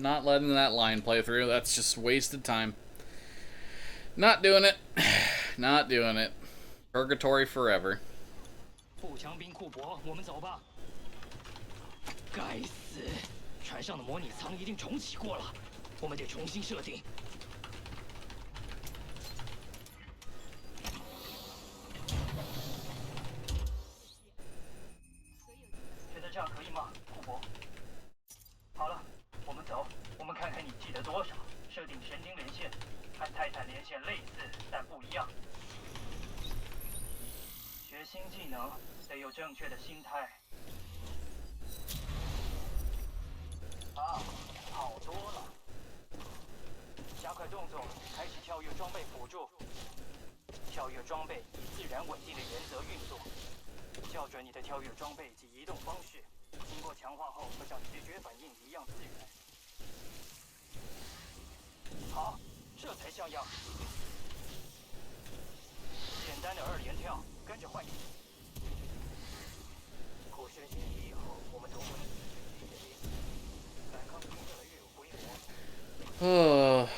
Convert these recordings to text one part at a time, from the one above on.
Not letting that line play through. That's just wasted time. Not doing it. Not doing it. Purgatory forever. 步枪兵库珀，我们走吧。该死，船上的模拟舱一定重启过了，我们得重新设定。觉得这样可以吗，库珀？好了，我们走，我们看看你记得多少。设定神经连线，和泰坦连线类似，但不一样。学新技能得有正确的心态。啊，好多了。加快动作，开启跳跃装备辅助。跳跃装备以自然稳定的原则运作，校准你的跳跃装备及移动方式，经过强化后会像直觉反应一样自然。好，这才像样。简单的二连跳，跟着换衣。扩身显体以后，我们同归于尽。反抗性越来越有规模。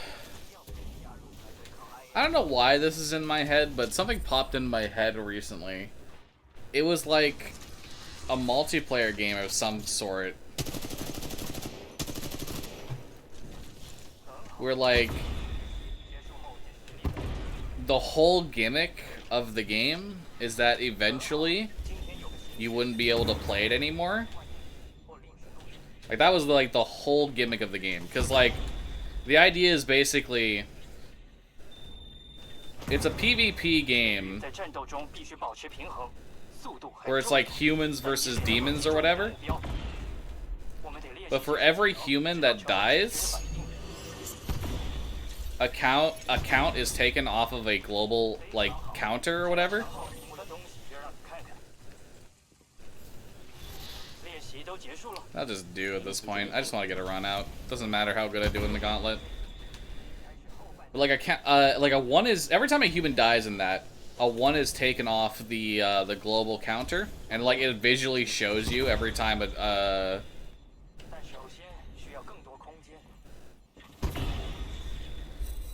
I don't know why this is in my head, but something popped in my head recently. It was like a multiplayer game of some sort. Where like the whole gimmick of the game is that eventually you wouldn't be able to play it anymore. Like that was like the whole gimmick of the game, because like the idea is basically it's a PvP game where it's like humans versus demons or whatever. But for every human that dies, a count is taken off of a global like counter or whatever. I'll just do at this point. I just want to get a run out. Doesn't matter how good I do in the gauntlet. But like a 1 is every time a human dies in that, a 1 is taken off the global counter, and like it visually shows you every time it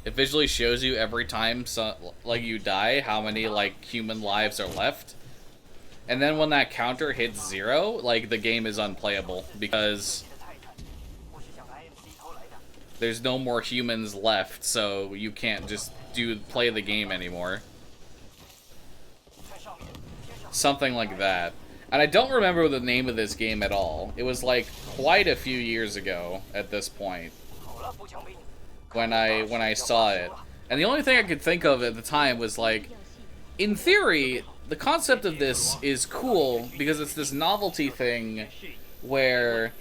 visually shows you every time like you die how many like human lives are left. And then when that counter hits 0, like the game is unplayable because there's no more humans left, so you can't just play the game anymore. Something like that. And I don't remember the name of this game at all. It was like quite a few years ago at this point when I saw it. And the only thing I could think of at the time was like, in theory, the concept of this is cool because it's this novelty thing where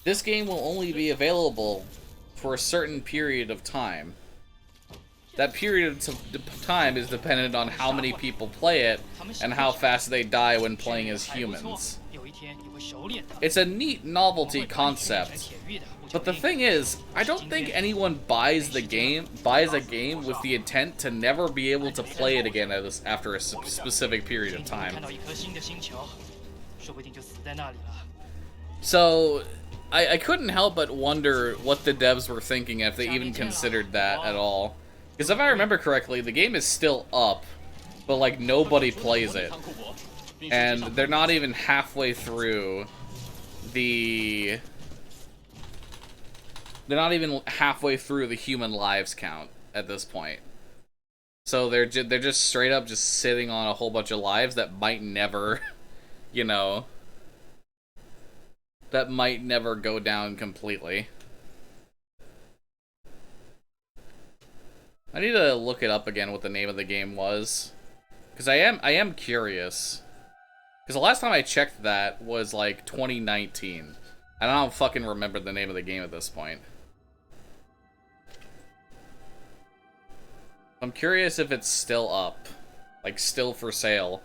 this game will only be available for a certain period of time. That period of time is dependent on how many people play it and how fast they die when playing as humans. It's a neat novelty concept. But the thing is, I don't think anyone buys a game with the intent to never be able to play it again after a specific period of time. So, I couldn't help but wonder what the devs were thinking, if they even considered that at all. Because if I remember correctly, the game is still up, but like nobody plays it. And they're not even halfway through the... They're not even halfway through the human lives count at this point. So they're just straight up just sitting on a whole bunch of lives that might never, you know, that might never go down completely. I need to look it up again what the name of the game was, because I am curious. Because the last time I checked that was like 2019. I don't fucking remember the name of the game at this point. I'm curious if it's still up. Like, still for sale.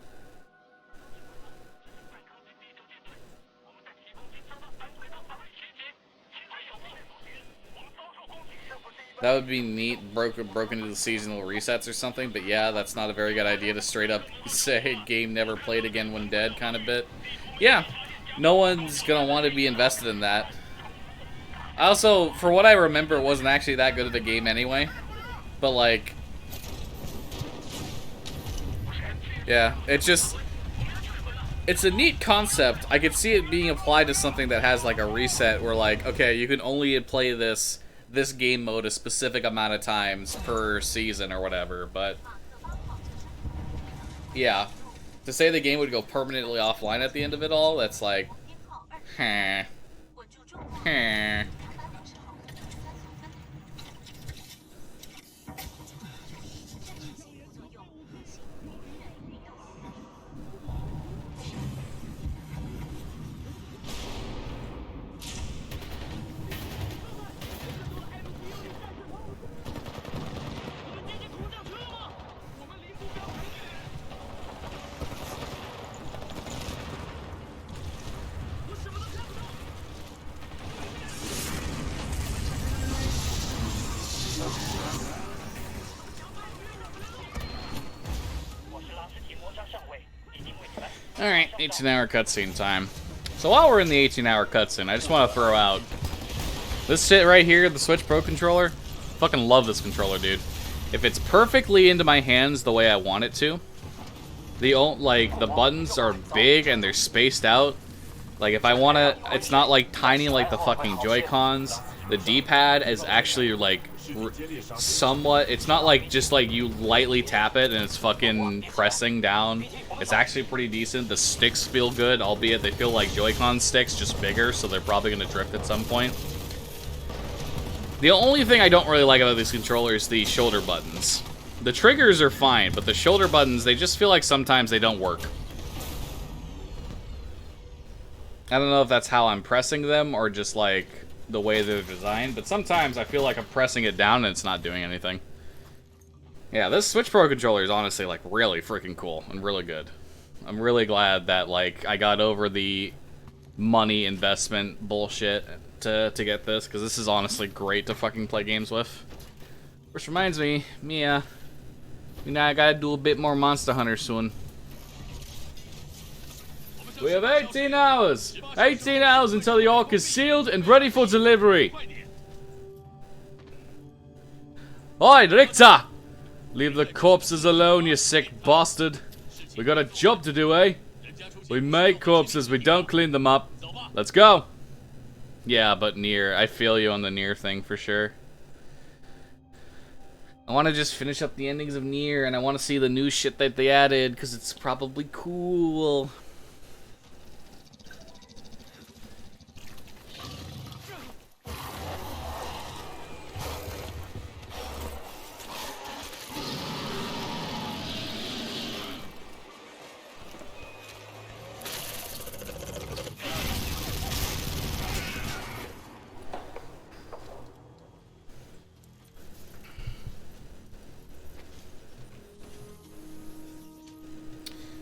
That would be neat, broken into the seasonal resets or something, but yeah, that's not a very good idea to straight up say game never played again when dead kind of bit. Yeah, no one's gonna want to be invested in that. I also, for what I remember, it wasn't actually that good of a game anyway. But, like... yeah, it's just... it's a neat concept. I could see it being applied to something that has, like, a reset where, like, okay, you can only play this game mode a specific amount of times per season or whatever, but... yeah. To say the game would go permanently offline at the end of it all, that's like... huh. Huh. Alright, 18-hour cutscene time. So while we're in the 18-hour cutscene, I just want to throw out this shit right here, the Switch Pro controller. Fucking love this controller, dude. If it's perfectly into my hands the way I want it to, the buttons are big and they're spaced out. Like if I want to, it's not like tiny like the fucking Joy-Cons. The D-pad is actually like somewhat, it's not like just like you lightly tap it and it's fucking pressing down. It's actually pretty decent. The sticks feel good, albeit they feel like Joy-Con sticks, just bigger, so they're probably going to drift at some point. The only thing I don't really like about these controllers is the shoulder buttons. The triggers are fine, but the shoulder buttons, they just feel like sometimes they don't work. I don't know if that's how I'm pressing them or just like the way they're designed, but sometimes I feel like I'm pressing it down and it's not doing anything. Yeah, this Switch Pro controller is honestly like really freaking cool and really good. I'm really glad that like I got over the money investment bullshit to get this, because this is honestly great to fucking play games with. Which reminds me, Mia, you know I gotta do a bit more Monster Hunter soon. We have 18 hours! 18 hours until the Ark is sealed and ready for delivery! Oi, Richter! Leave the corpses alone, you sick bastard. We got a job to do, eh? We make corpses, we don't clean them up. Let's go! Yeah, but Nier. I feel you on the Nier thing for sure. I want to just finish up the endings of Nier, and I want to see the new shit that they added, because it's probably cool.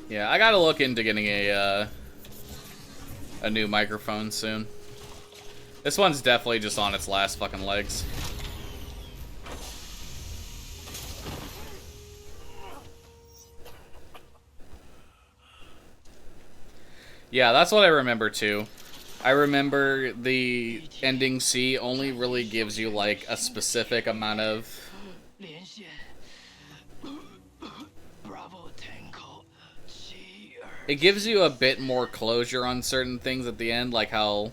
Yeah, I gotta look into getting a new microphone soon. This one's definitely just on its last fucking legs. Yeah, that's what I remember too. I remember the ending C only really gives you like a specific amount of... it gives you a bit more closure on certain things at the end, like how,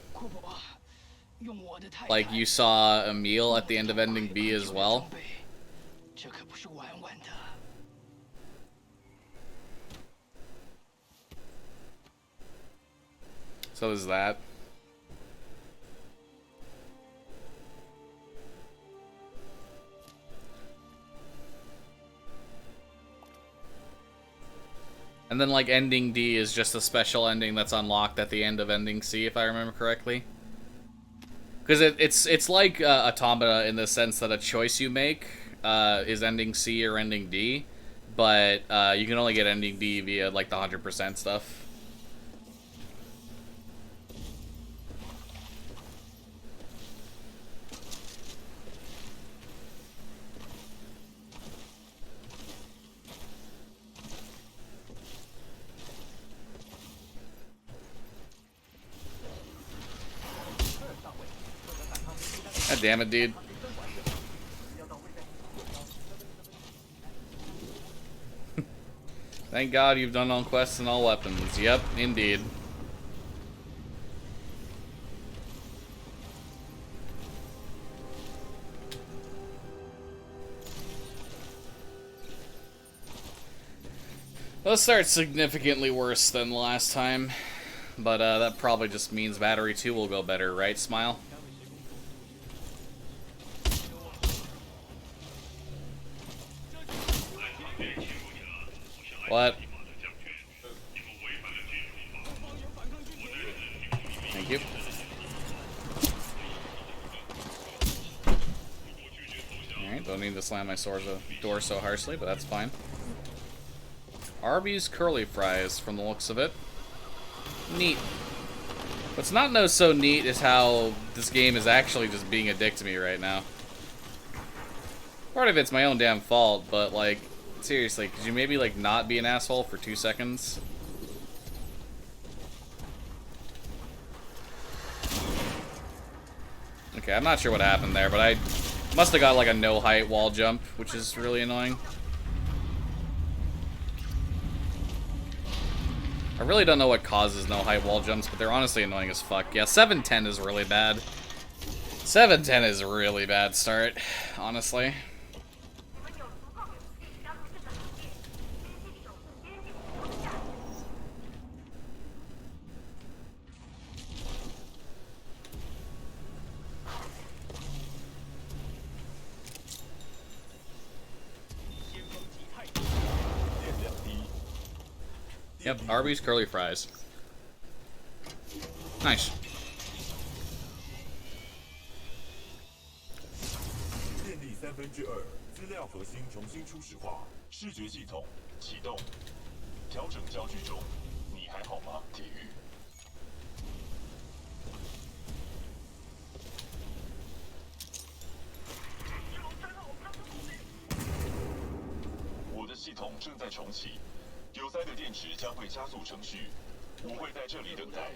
like, you saw Emil at the end of ending B as well. So there's that. And then, like, ending D is just a special ending that's unlocked at the end of ending C, if I remember correctly. Because it's like Automata in the sense that a choice you make is ending C or ending D, but you can only get ending D via, like, the 100% stuff. God damn it, dude. Thank God you've done all quests and all weapons. Yep, indeed. Let's start significantly worse than last time. But that probably just means Battery 2 will go better, right, Smile? What? Thank you. Alright, don't need to slam my door so harshly, but that's fine. Arby's curly fries, from the looks of it. Neat. What's not so neat is how this game is actually just being a dick to me right now. Part of it's my own damn fault, but like, seriously, could you maybe like not be an asshole for 2 seconds? Okay, I'm not sure what happened there, but I must have got like a no height wall jump, which is really annoying. I really don't know what causes no height wall jumps, but they're honestly annoying as fuck. Yeah, 710 is really bad. 710 is a really bad start, honestly. Yep, Arby's curly fries. Nice. 电力2/3，资料核心重新初始化，视觉系统启动，调整焦距中，你还好吗，体育？我的系统正在重启。 有塞的电池将会加速程序，我会在这里等待。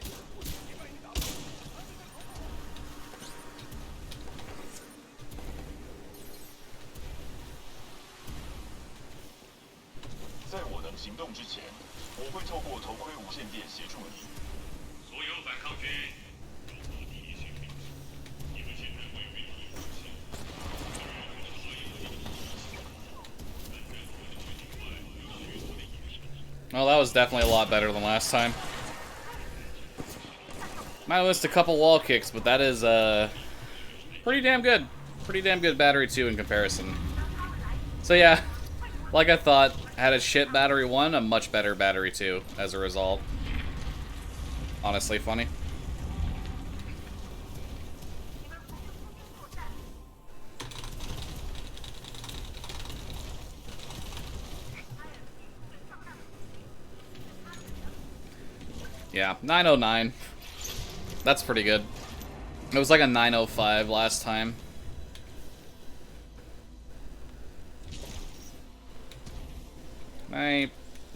在我能行动之前，我会透过头盔无线电协助你。所有反抗军，有我第一性命，你们现在位于敌方线。 Well, that was definitely a lot better than last time. Might have missed a couple wall kicks, but that is pretty damn good. Pretty damn good Battery 2 in comparison. So yeah, like I thought, had a shit Battery 1, a much better Battery 2 as a result. Honestly funny. Yeah, 909. That's pretty good. It was like a 905 last time.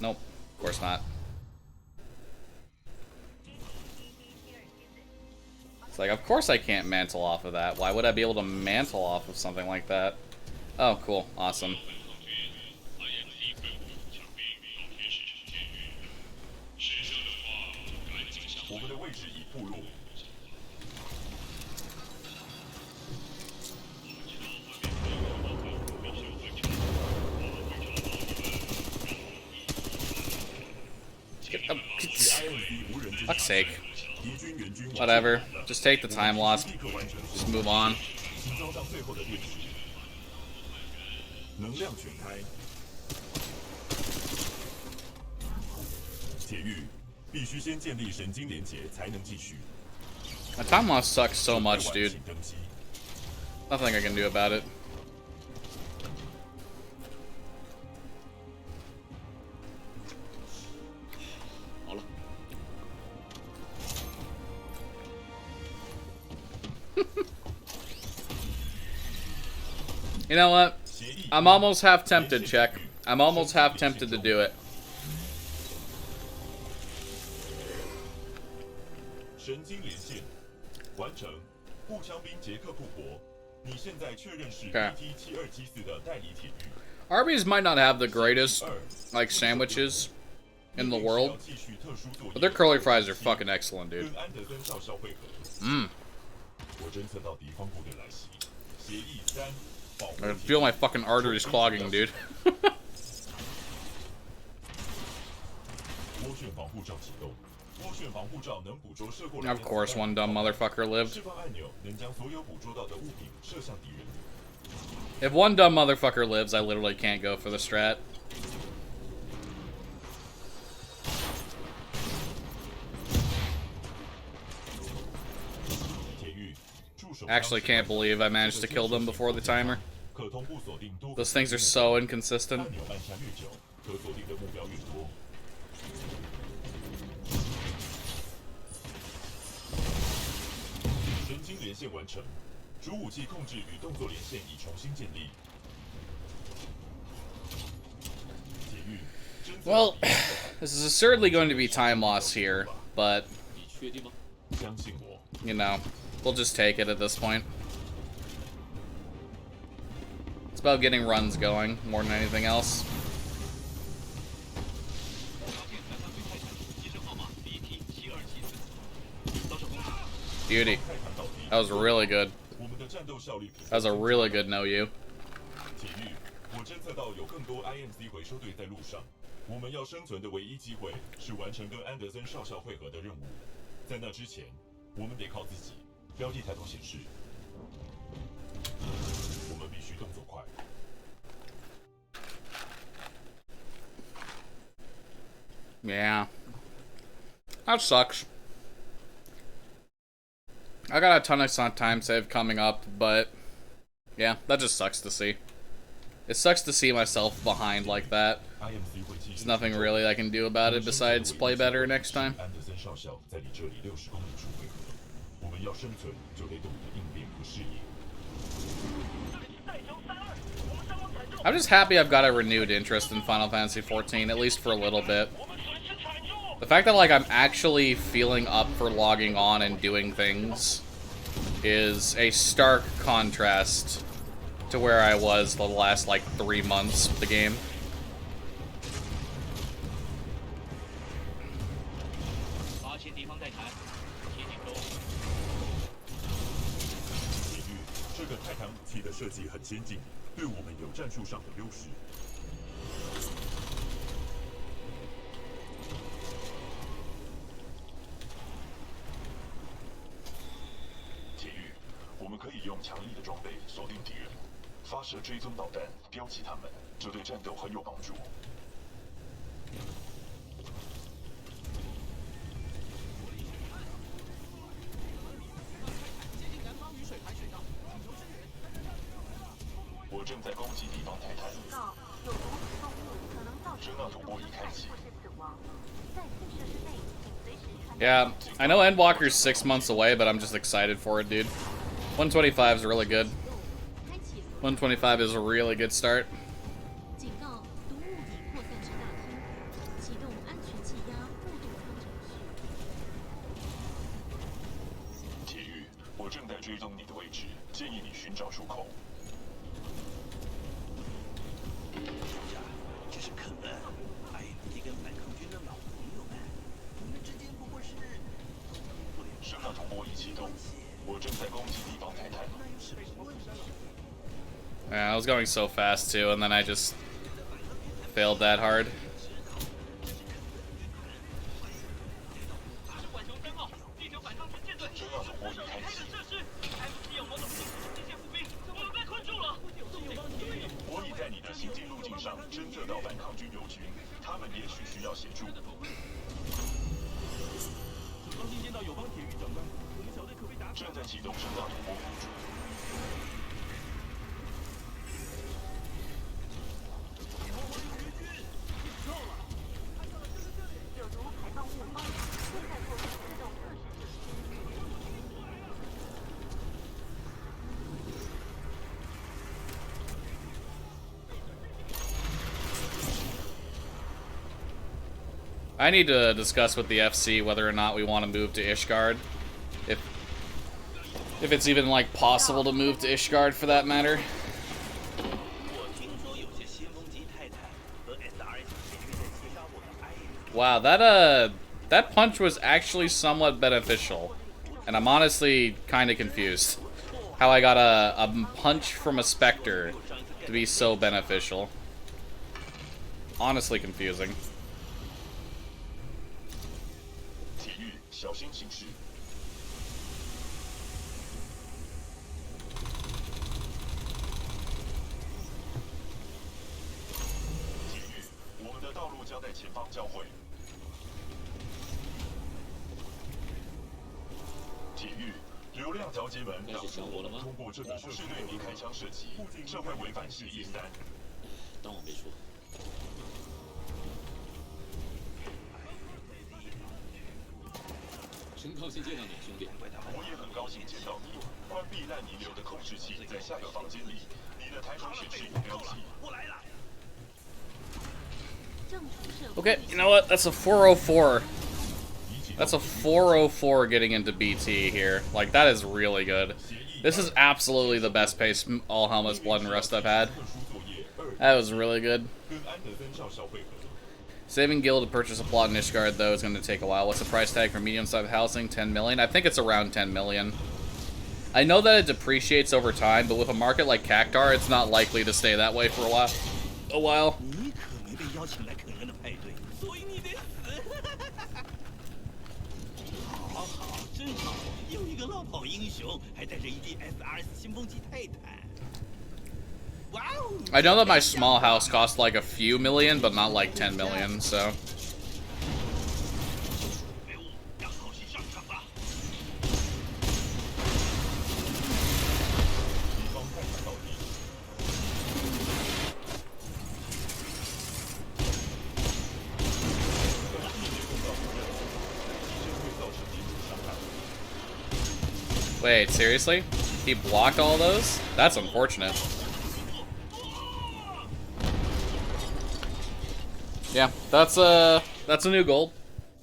Nope, of course not. It's like, of course I can't mantle off of that. Why would I be able to mantle off of something like that? Oh, cool. Awesome. Fuck's sake. Whatever. Just take the time loss. Just move on. 能量全开。铁玉必须先建立神经连结才能继续。My time loss sucks so much, dude. Nothing I can do about it. You know what? I'm almost half tempted, Check. I'm almost half tempted to do it. 神经连线完成，步枪兵杰克·库珀，你现在确认是 Okay. BT-7274的代理铁鱼。 Arby's might not have the greatest, like, sandwiches in the world, but their curly fries are fucking excellent, dude. 跟安德森少校会合。 Mmm. 我侦测到敌方部队来袭，协议3，保护 I can feel my fucking arteries clogging, dude. 涡旋防护罩启动。涡旋防护罩能捕捉射过来的 Of course, one dumb motherfucker lived. 释放按钮能将所有捕捉到的物品射向敌人。 If one dumb motherfucker lives, I literally can't go for the strat. Actually, can't believe I managed to kill them before the timer. Those things are so inconsistent. 按钮按下越久，可锁定的目标越多。神经连线完成，主武器控制与动作连线已重新建立。铁玉，侦测 Well, this is assuredly going to be time loss here, but, 相信我， you know, we'll just take it at this point. It's about getting runs going more than anything else. Beauty. That was really good. 我们的战斗效率。 That was a really good no you. 铁玉，我侦测到有更多 IMC 回收队在路上。我们要生存的唯一机会是完成跟安德森少校会合的任务。在那之前，我们得靠自己。标记抬头显示，我们必须动作快。 Yeah. That sucks. I got a ton of time save coming up, but yeah, that just sucks to see. It sucks to see myself behind like that. There's nothing really I can do about it besides play better next time. 安德森少校在离这里60公里处汇合。我们要生存，就得懂得应变和适应。 I'm just happy I've got a renewed interest in Final Fantasy XIV, at least for a little bit. The fact that, like, I'm actually feeling up for logging on and doing things is a stark contrast to where I was the last, like, 3 months of the game. 发现敌方在谈，接近中。铁玉，这个泰坦武器的设计很先进，对我们有战术上的优势。 铁玉，我们可以用强力的装备锁定敌人，发射追踪导弹标记他们，这对战斗很有帮助。我正在攻击敌方泰坦。有毒动物可能造成声纳图波已开启。或是死亡，在此设施内，请随时传。 Yeah, I know Endwalker's 6 months away, but I'm just excited for it, dude. 125 is really good. 开启 125 is a really good start. 警告：毒物已扩散至大厅，启动安全气压互动舱程序。铁玉，我正在追踪你的位置，建议你寻找出口。 这是肯恩，IMD 跟反抗军的老朋友们，你们之间不过是……声纳图波已启动，我正在攻击敌方泰坦。 Yeah, I was going so fast too, and then I just failed that hard. 管熊3号，地球反抗军舰队，声纳图波已开启。设施，IMC 有某种金属机械步兵，我们被困住了。我已在你的行进路径上侦测到反抗军友军，他们也许需要协助。刚进见到友邦铁狱长官，我们小队可被打死。正在启动声纳图波辅助。有毒排放物方，现在做出自动测试设施。 I need to discuss with the FC whether or not we want to move to Ishgard. If it's even, like, possible to move to Ishgard for that matter. 我听说有些先锋级泰坦和 SRS 前面在击杀我的 IM。 Wow, that punch was actually somewhat beneficial. And I'm honestly kind of confused how I got a punch from a Spectre to be so beneficial. Honestly confusing. 体育小心行事。体育，我们的道路将在前方交汇。体育，流量调节门让我们通过这个不是对你开枪射击，这会违反协议3。当我没说。陈康先见到你，兄弟。我也很高兴见到你。关闭烂泥流的控制器在下个房间里，你的抬头显示有标记。我来了。 正出社会 Okay, you know what? That's a 404. That's a 404 getting into BT here. Like, that is really good. This is absolutely the best pace All Helmets Blood and Rust I've had. That was really good. 跟安德森少校会合。 Saving Gil to purchase a plot in Ishgard, though, is going to take a while. What's the price tag for medium-sized housing? 10 million? I think it's around 10 million. I know that it depreciates over time, but with a market like Cactar, it's not likely to stay that way for a while. 你可没被邀请来肯恩的派对，所以你得死。好好，真好，有一个落跑英雄，还带着一地 SRS 先锋级泰坦。哇哦！ I know that my small house cost like a few million, but not like 10 million, so... 队伍让好戏上场吧。敌方泰坦到底。Wait, seriously? He blocked all those? That's unfortunate. Yeah, that's a new goal.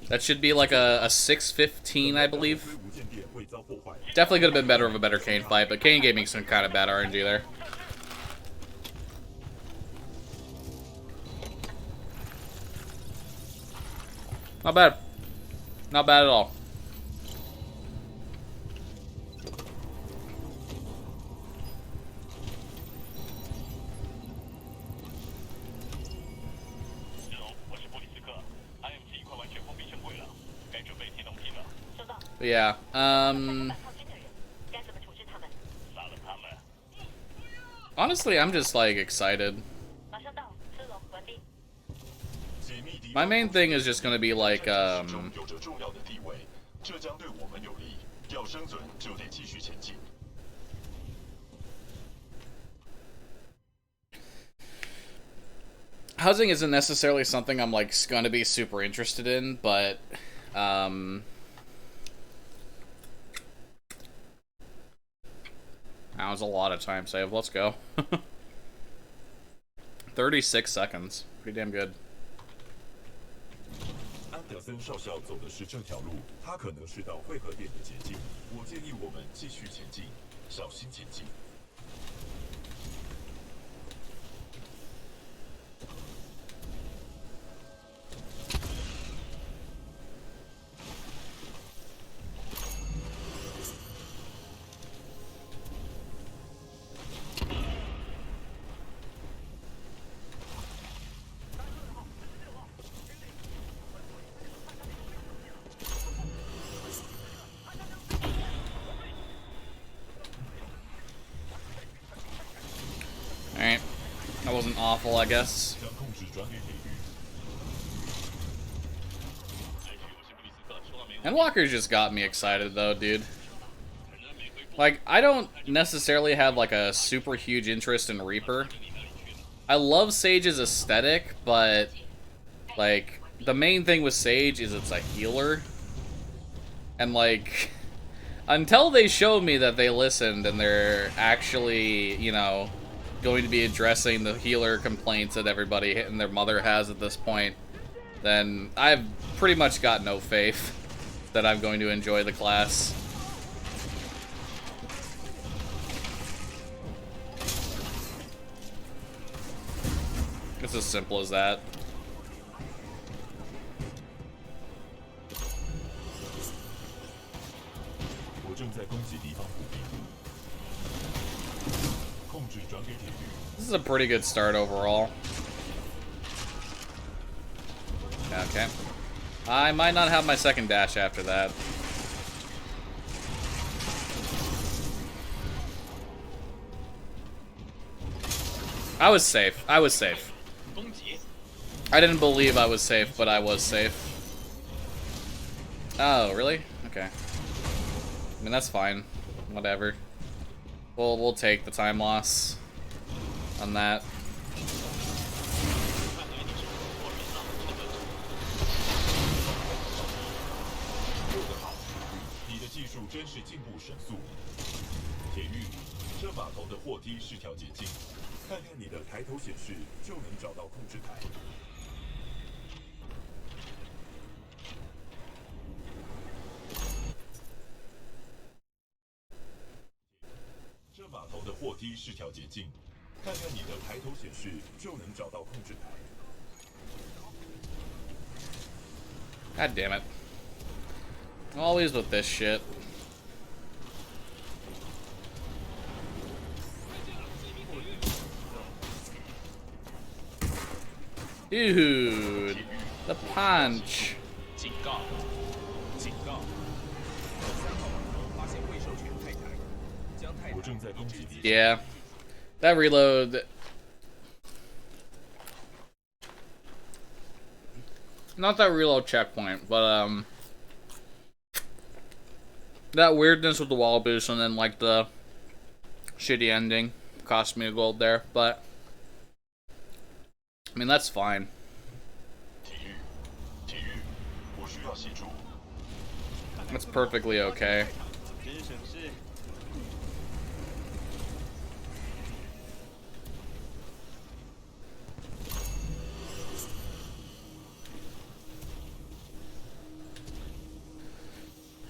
That should be like a 615, I believe. 无线电未遭破坏。 Definitely could have been better of a better Kane fight, but Kane gave me some kind of bad RNG there. Not bad. Not bad at all. But yeah, honestly, I'm just like excited. My main thing is just gonna be like 中有着重要的地位，这将对我们有利。要生存，就得继续前进。 housing isn't necessarily something I'm like gonna be super interested in, but that was a lot of time save. Let's go. 36 seconds. Pretty damn good. 安德森少校走的是这条路，他可能是到汇合点的捷径。我建议我们继续前进，小心前进。 Alright. That wasn't awful, I guess. 将控制转给体育。 Endwalker's just got me excited though, dude. Like, I don't necessarily have like a super huge interest in Reaper. I love Sage's aesthetic, but like the main thing with Sage is it's a healer. And like until they show me that they listened and they're actually, you know, going to be addressing the healer complaints that everybody and their mother has at this point, then I've pretty much got no faith that I'm going to enjoy the class. It's as simple as that. This is a pretty good start overall. Okay. I might not have my second dash after that. I was safe. I was safe. I didn't believe I was safe, but I was safe. Oh, really? Okay. I mean, that's fine. Whatever. We'll take the time loss on that. God damn it. Always with this shit. Dude, the punch. Yeah, that reload. Not that reload checkpoint, but that weirdness with the wall boost and then like the shitty ending cost me a gold there, but I mean that's fine. That's perfectly okay.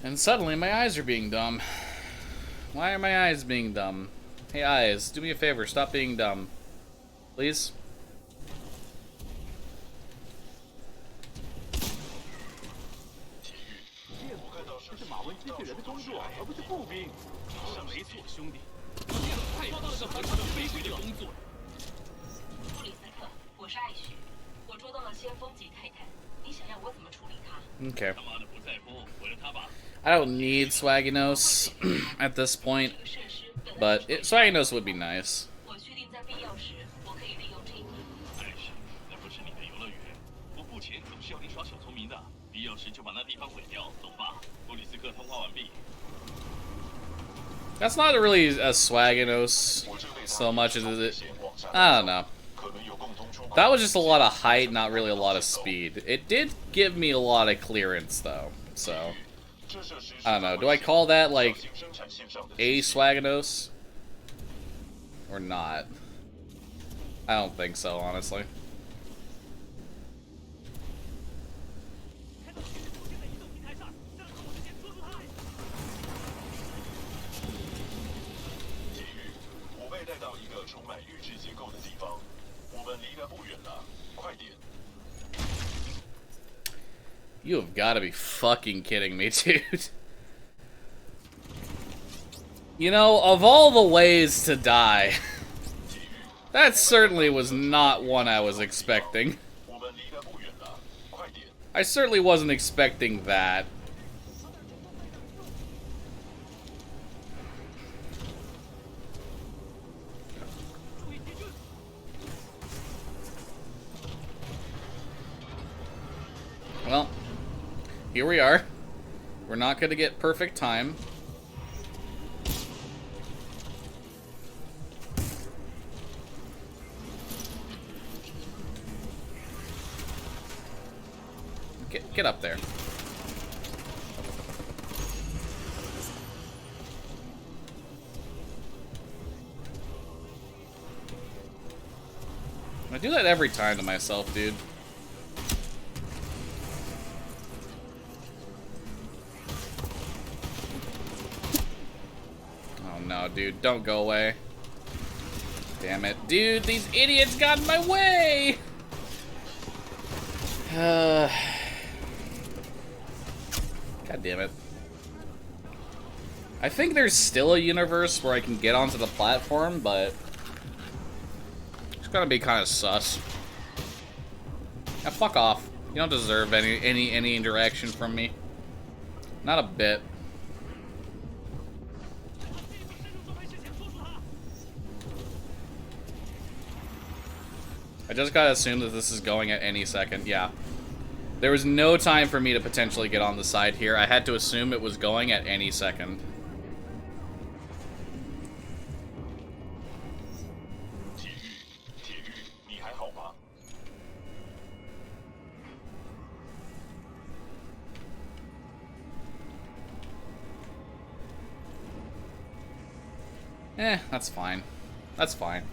And suddenly my eyes are being dumb. Why are my eyes being dumb? Hey eyes, do me a favor, stop being dumb. Please? Okay. I don't need Swaginos at this point, but Swaginos would be nice. That's not really a Swaginos so much as it. I don't know. That was just a lot of height, not really a lot of speed. It did give me a lot of clearance, though, so I don't know. Do I call that, like, a Swaginos? Or not? I don't think so, honestly. You have got to be fucking kidding me, dude. You know, of all the ways to die, that certainly was not one I was expecting. I certainly wasn't expecting that. Well, here we are. We're not going to get perfect time. Get up there. I do that every time to myself, dude. Oh no, dude, don't go away. Damn it. Dude, these idiots got in my way! God damn it. I think there's still a universe where I can get onto the platform, but it's gonna be kind of sus. Now, fuck off. You don't deserve any interaction from me. Not a bit. I just gotta assume that this is going at any second. Yeah. There was no time for me to potentially get on the side here. I had to assume it was going at any second. 体育，铁玉，你还好吗？ That's fine. That's fine.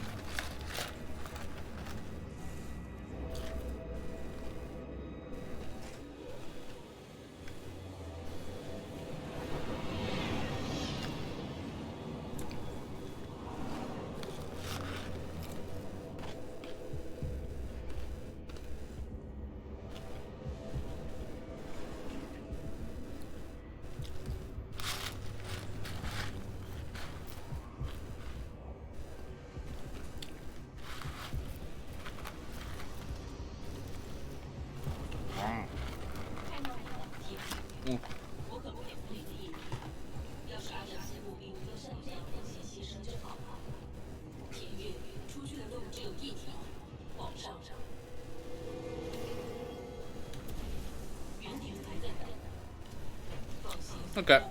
Okay.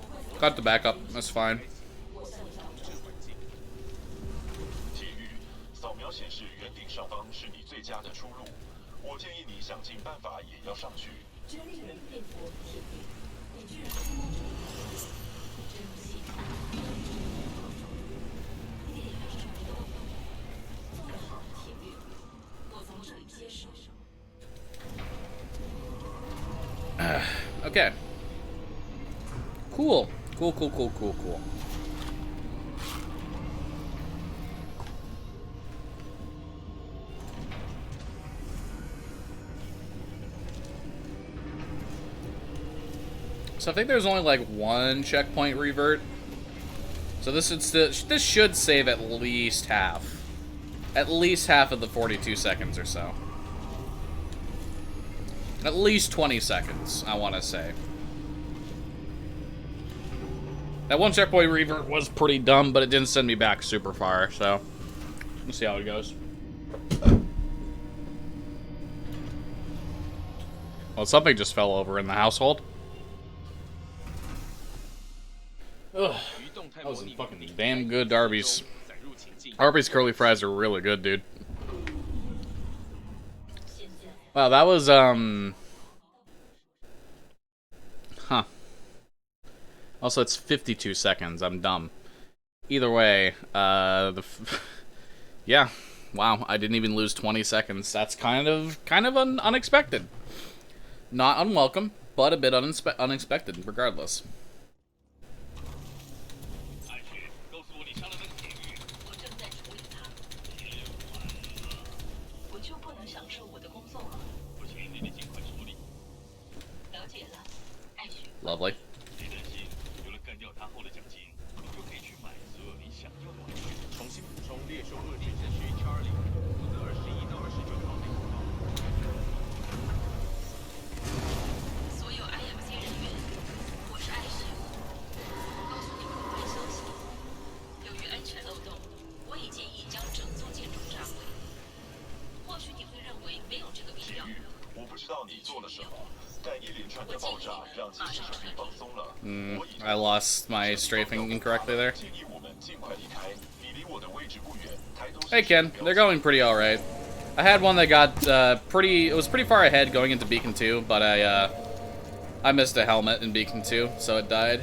Got the backup. That's fine. 体育，扫描显示圆顶上方是你最佳的出路。我建议你想尽办法也要上去。 真令人佩服，铁玉，你居然成功这么做，真不信。一点也没是你的问题。做得好，铁玉，我从这里接手。Okay. Cool. Cool, cool, cool, cool, cool. So I think there's only like one checkpoint revert. So this should save at least half. At least half of the 42 seconds or so. At least 20 seconds, I want to say. That one checkpoint revert was pretty dumb, but it didn't send me back super far, so we'll see how it goes. Well, something just fell over in the household. Ugh, that was a fucking damn good Arby's. Arby's curly fries are really good, dude. Wow, that was, huh. Also, it's 52 seconds. I'm dumb. Either way, yeah. Wow, I didn't even lose 20 seconds. That's kind of unexpected. Not unwelcome, but a bit unexpected, regardless. 艾雪，告诉我你杀了那个铁玉。我正在处理它。我就不能享受我的工作吗？不行，你得尽快处理。了解了，艾雪。 Lovely. 别担心，有了干掉他后的奖金，你就可以去买所有你想要的玩具。重新补充猎兽恶之程序 Charlie， 负责21到29号内通报。所有 IMC 人员，我是艾雪。告诉你们坏消息，由于安全漏洞，我已建议将整座建筑炸毁。或许你会认为没有这个必要。我不知道你做了什么，但一连串的爆炸让技术手臂放松了。I lost my strafing incorrectly there. 建议我们尽快离开，你离我的位置不远。台东 Hey Ken, they're going pretty alright. I had one that got it was pretty far ahead going into Beacon 2, but I missed a helmet in Beacon 2, so it died.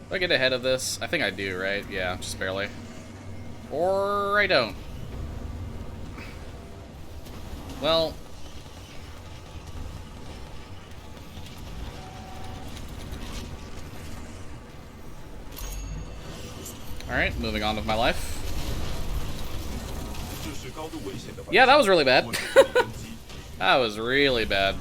Do I get ahead of this? I think I do, right? Yeah, just barely. Or I don't. Well... Alright, moving on with my life. 这是高度危险的。 Yeah, that was really bad. 我建议登机 That was really bad.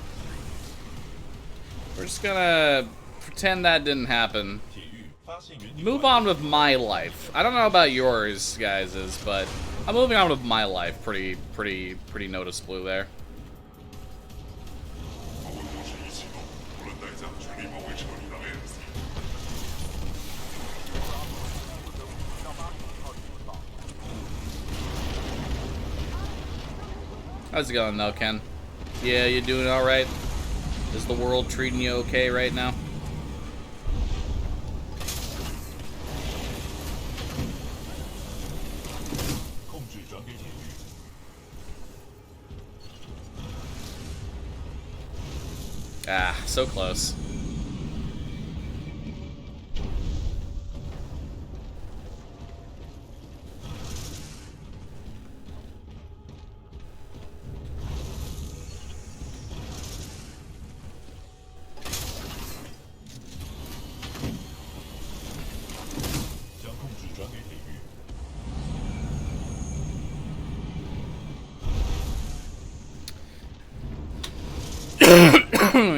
We're just gonna pretend that didn't happen. 铁玉发现原地 Move on with my life. I don't know about yours, guys', but I'm moving on with my life pretty noticeably there. 我们同时一启动，无论代价全力包围撤离的 AMC。 How's it going though, Ken? Yeah, you doing alright? Is the world treating you okay right now? Ah, so close.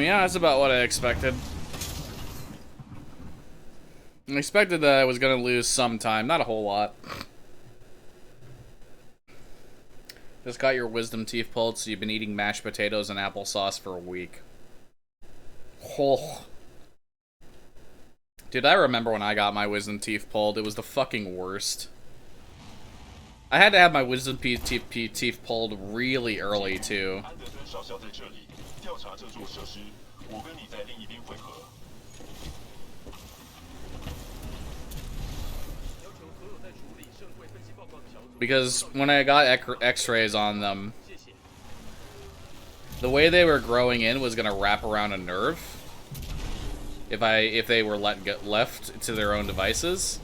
Yeah, that's about what I expected. I expected that I was going to lose some time, not a whole lot. Just got your wisdom teeth pulled, so you've been eating mashed potatoes and applesauce for a week. Oh. Dude, I remember when I got my wisdom teeth pulled. It was the fucking worst. I had to have my wisdom teeth pulled really early, too. 调查这座设施，我跟你在另一边汇合。要求所有在处理社会分析报告的小组。 Because when I got X-rays on them, the way they were growing in was gonna wrap around a nerve. If they were left to their own devices,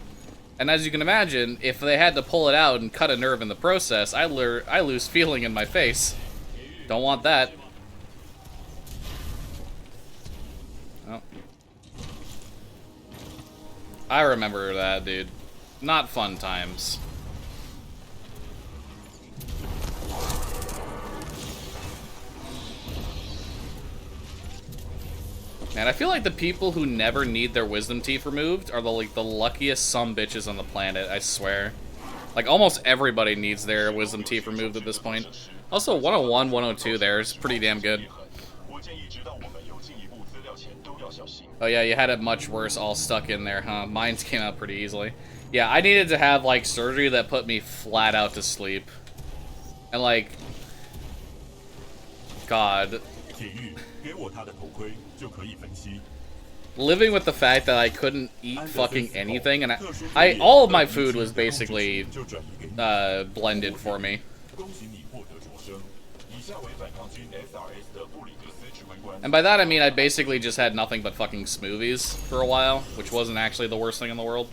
and as you can imagine, if they had to pull it out and cut a nerve in the process, I lose feeling in my face. Don't want that. Oh. I remember that, dude. Not fun times. Man, I feel like the people who never need their wisdom teeth removed are the luckiest sumbitches on the planet, I swear. Like, almost everybody needs their wisdom teeth removed at this point. Also, 101, 102 there is pretty damn good. Oh yeah, you had it much worse all stuck in there, huh? Mine came out pretty easily. Yeah, I needed to have, like, surgery that put me flat out to sleep. And, like... God. Living with the fact that I couldn't eat fucking anything, and all of my food was basically, blended for me. And by that I mean I basically just had nothing but fucking smoothies for a while, which wasn't actually the worst thing in the world.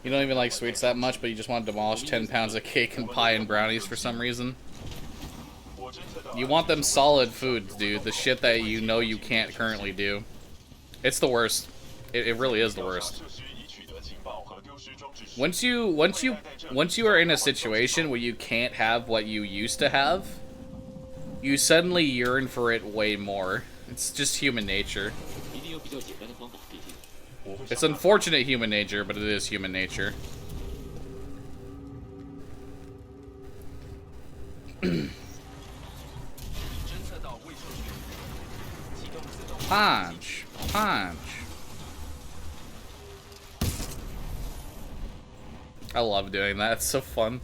You don't even like sweets that much, but you just want to demolish 10 pounds of cake and pie and brownies for some reason. You want them solid foods, dude. The shit that you know you can't currently do. It's the worst. It really is the worst. Once you are in a situation where you can't have what you used to have, you suddenly yearn for it way more. It's just human nature. It's unfortunate human nature, but it is human nature. Punch! Punch! I love doing that, it's so fun.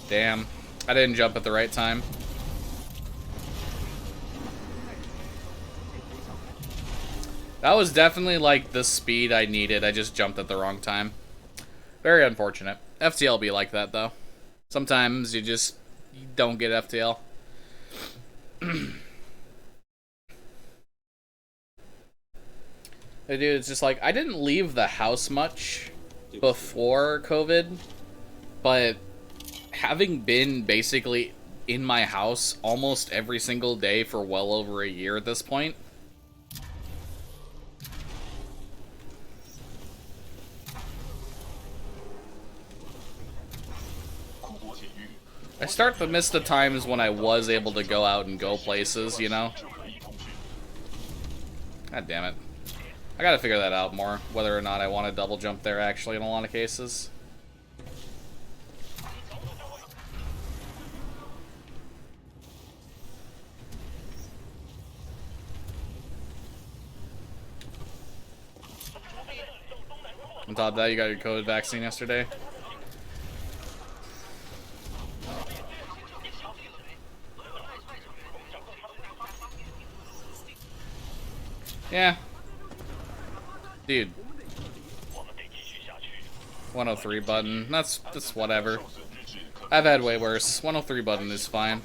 Damn. I didn't jump at the right time. That was definitely like the speed I needed. I just jumped at the wrong time. Very unfortunate. FTL be like that though. Sometimes you don't get FTL. Dude, it's just like, I didn't leave the house much before COVID, but having been basically in my house almost every single day for well over a year at this point, I start to miss the times when I was able to go out and go places, you know? God damn it. I gotta figure that out more, whether or not I want to double jump there actually in a lot of cases. On top of that, you got your COVID vaccine yesterday? Yeah. Dude. 103 button. That's whatever. I've had way worse. 103 button is fine.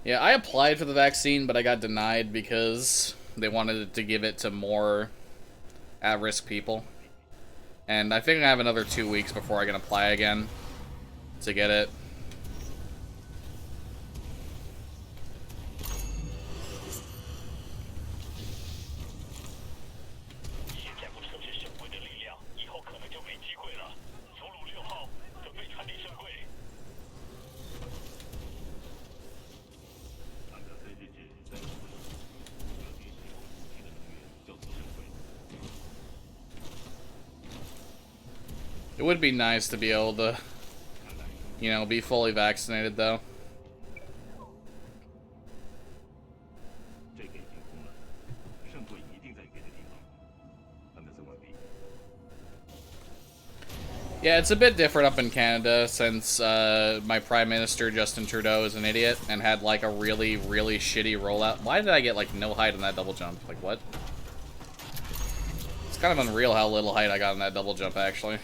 Yeah, I applied for the vaccine, but I got denied because they wanted to give it to more at-risk people. And I think I have another 2 weeks before I can apply again to get it. It would be nice to be able to, you know, be fully vaccinated, though. Yeah, it's a bit different up in Canada since my Prime Minister, Justin Trudeau, is an idiot and had, like, a really, really shitty rollout. Why did I get, like, no height on that double jump? Like, what? It's kind of unreal how little height I got on that double jump, actually.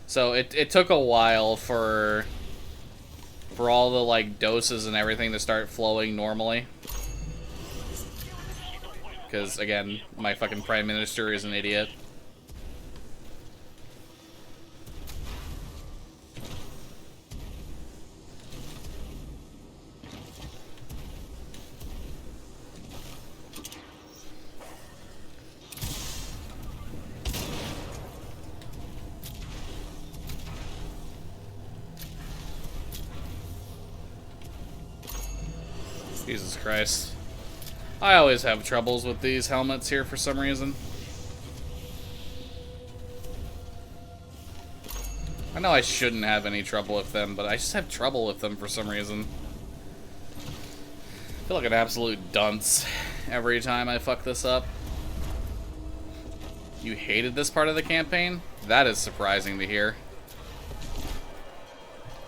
So it took a while for all the like doses and everything to start flowing normally. Because again, my fucking Prime Minister is an idiot. Jesus Christ. I always have troubles with these helmets here for some reason. I know I shouldn't have any trouble with them, but I just have trouble with them for some reason. I feel like an absolute dunce every time I fuck this up. You hated this part of the campaign? That is surprising to hear.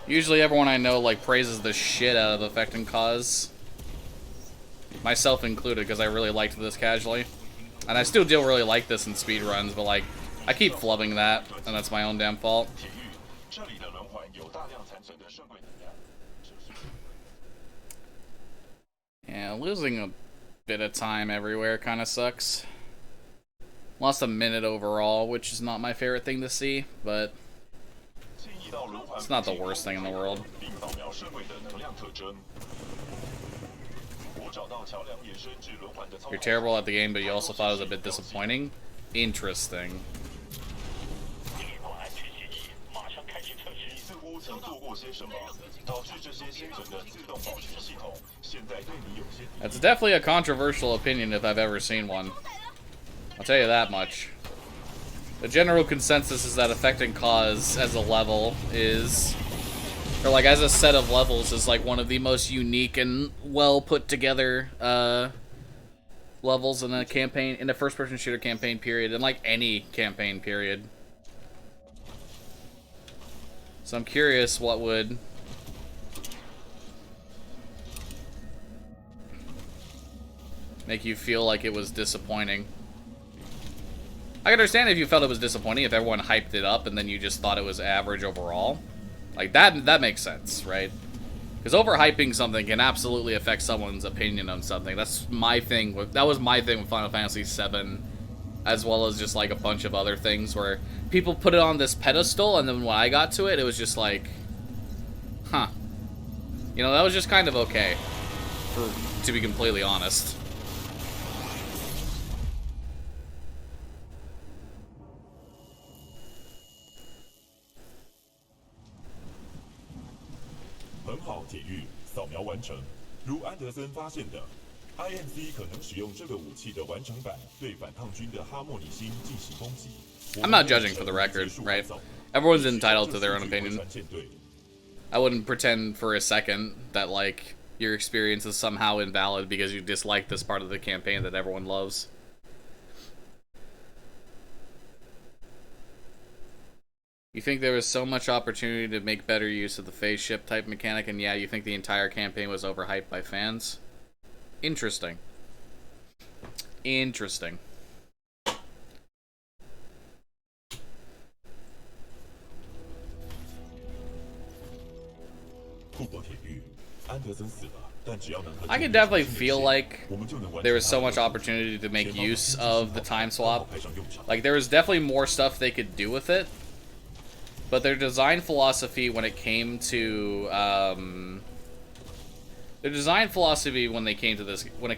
Usually everyone I know like praises the shit out of Affecting Cause. Myself included, because I really liked this casually. And I still do really like this in speedruns, but like, I keep flubbing that, and that's my own damn fault. Yeah, losing a bit of time everywhere kind of sucks. Lost a minute overall, which is not my favorite thing to see, but it's not the worst thing in the world. You're terrible at the game, but you also thought it was a bit disappointing? Interesting. That's definitely a controversial opinion if I've ever seen one. I'll tell you that much. The general consensus is that Affecting Cause as a level is or like as a set of levels, is like one of the most unique and well put together levels in a campaign, in a first-person shooter campaign period, and like any campaign period. So I'm curious what would make you feel like it was disappointing. I can understand if you felt it was disappointing, if everyone hyped it up and then you just thought it was average overall. Like, that makes sense, right? Because overhyping something can absolutely affect someone's opinion on something. That's my thing with, that was my thing with Final Fantasy VII, as well as just like a bunch of other things where people put it on this pedestal, and then when I got to it, it was just like, huh. You know, that was just kind of okay, to be completely honest.扫描完成。如安德森发现的 ，IMC 可能使用这个武器的完成版对反抗军的哈莫尼星进行攻击。I'm not judging for the record, right? Everyone's entitled to their own opinion. I wouldn't pretend for a second that, like, your experience is somehow invalid because you dislike this part of the campaign that everyone loves. You think there was so much opportunity to make better use of the phase shift type mechanic, and yeah, you think the entire campaign was overhyped by fans? Interesting. Interesting. 库珀铁狱，安德森死了，但只要能和 I can definitely feel like there was so much opportunity to make use of the time swap. Like, there was definitely more stuff they could do with it. But their design philosophy when it came to when it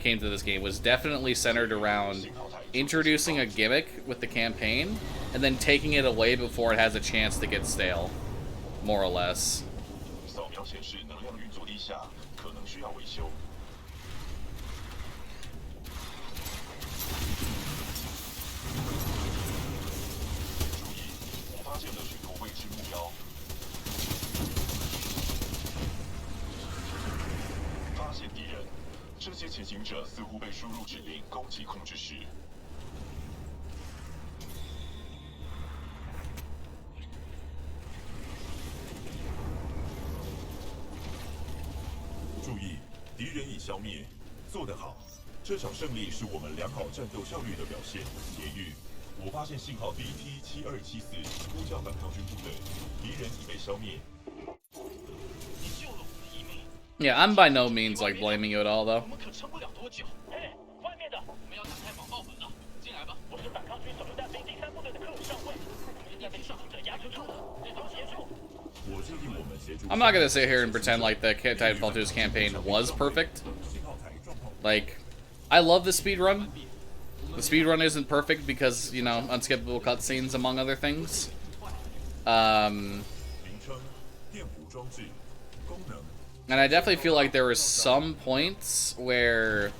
came to this game was definitely centered around introducing a gimmick with the campaign and then taking it away before it has a chance to get stale, more or less. 扫描显示能量运作低下，可能需要维修。注意，我发现了许多未知目标。发现敌人，这些潜行者似乎被输入指令攻击控制室。 注意，敌人已消灭，做得好！这场胜利是我们良好战斗效率的表现。铁狱，我发现信号 DT7274 呼叫反抗军部队，敌人已被消灭。 Yeah, I'm by no means like blaming you at all, though. 我们可撑不了多久。哎，外面的，我们要打开防爆门了，进来吧。我是反抗军手榴弹兵第3部队的克鲁上尉，我们已经被上行者压制住了，对方协助。 I'm not gonna sit here and pretend like the Titanfall 2's campaign was perfect. Like, I love the speedrun. The speedrun isn't perfect because, you know, unskippable cutscenes, among other things. And I definitely feel like there were some points where,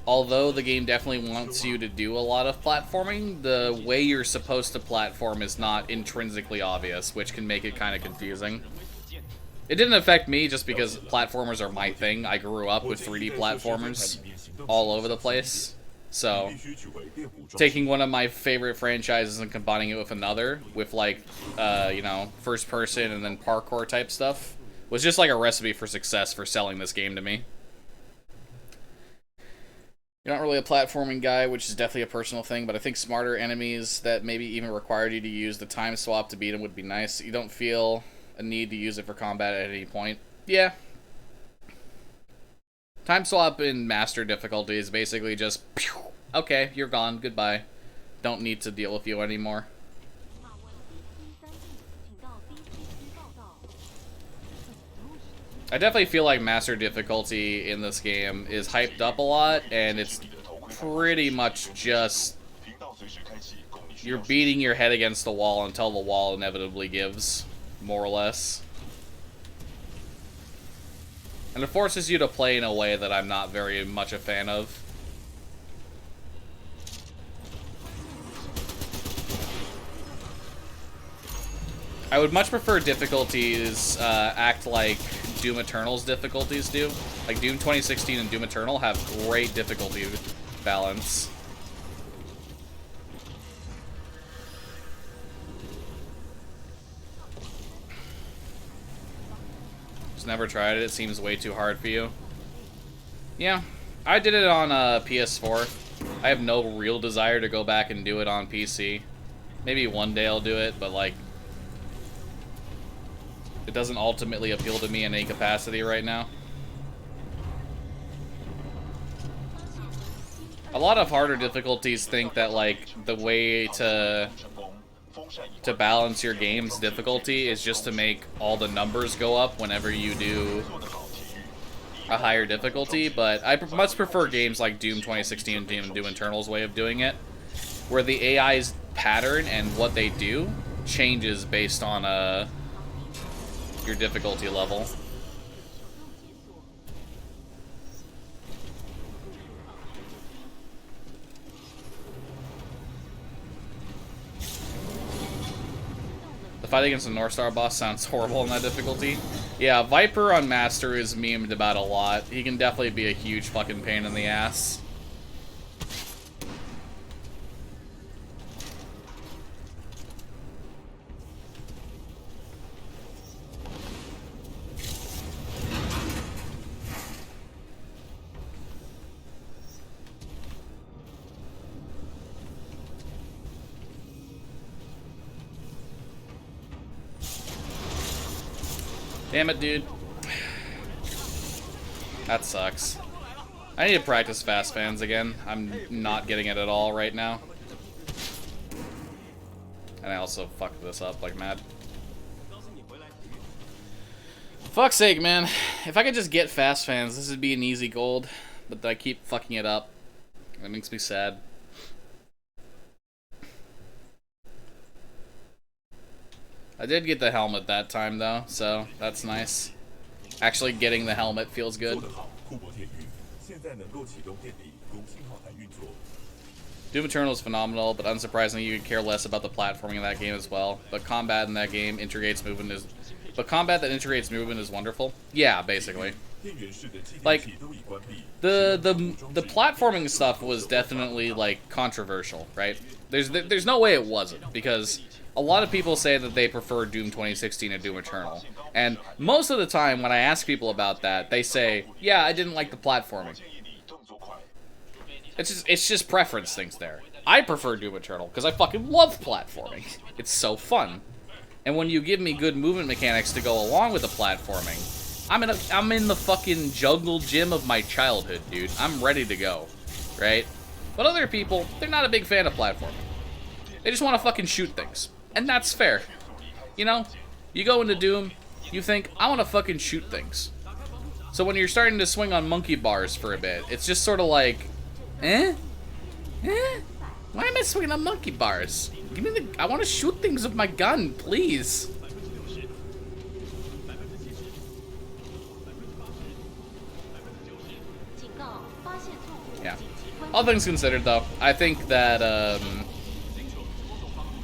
although the game definitely wants you to do a lot of platforming, the way you're supposed to platform is not intrinsically obvious, which can make it kind of confusing. It didn't affect me just because platformers are my thing. I grew up with 3D platformers all over the place. So, taking one of my favorite franchises and combining it with another, with like, you know, first person and then parkour type stuff, was just like a recipe for success for selling this game to me. You're not really a platforming guy, which is definitely a personal thing, but I think smarter enemies that maybe even required you to use the time swap to beat them would be nice. You don't feel a need to use it for combat at any point. Yeah. Time swap in master difficulty is basically just, pew, okay, you're gone, goodbye. Don't need to deal with you anymore. I definitely feel like master difficulty in this game is hyped up a lot, and it's pretty much just you're beating your head against the wall until the wall inevitably gives, more or less. And it forces you to play in a way that I'm not very much a fan of. I would much prefer difficulties act like Doom Eternal's difficulties do. Like Doom 2016 and Doom Eternal have great difficulty balance. Just never tried it. It seems way too hard for you. Yeah, I did it on PS4. I have no real desire to go back and do it on PC. Maybe one day I'll do it, but like, it doesn't ultimately appeal to me in any capacity right now. A lot of harder difficulties think that like the way to balance your game's difficulty is just to make all the numbers go up whenever you do a higher difficulty, but I much prefer games like Doom 2016 and Doom Eternal's way of doing it, where the AI's pattern and what they do changes based on your difficulty level. The fight against the North Star boss sounds horrible in that difficulty. Yeah, Viper on Master is memed about a lot. He can definitely be a huge fucking pain in the ass. Damn it, dude. That sucks. I need to practice fast fans again. I'm not getting it at all right now. And I also fucked this up like mad. Fuck's sake, man. If I could just get fast fans, this would be an easy gold. But I keep fucking it up. That makes me sad. I did get the helmet that time, though, so that's nice. Actually getting the helmet feels good. Doom Eternal is phenomenal, but unsurprisingly, you could care less about the platforming in that game as well. But combat in that game integrates movement is... But combat that integrates movement is wonderful. Yeah, basically. Like, the platforming stuff was definitely, like, controversial, right? There's no way it wasn't, because a lot of people say that they prefer Doom 2016 to Doom Eternal. And most of the time, when I ask people about that, they say, yeah, I didn't like the platforming. It's just preference things there. I prefer Doom Eternal, because I fucking love platforming. It's so fun. And when you give me good movement mechanics to go along with the platforming, I'm in the fucking jungle gym of my childhood, dude. I'm ready to go, right? But other people, they're not a big fan of platforming. They just want to fucking shoot things. And that's fair. You know, you go into Doom, you think, I want to fucking shoot things. So when you're starting to swing on monkey bars for a bit, it's just sort of like, eh? Eh? Why am I swinging on monkey bars? Give me the... I want to shoot things with my gun, please. Yeah. All things considered, though, I think that,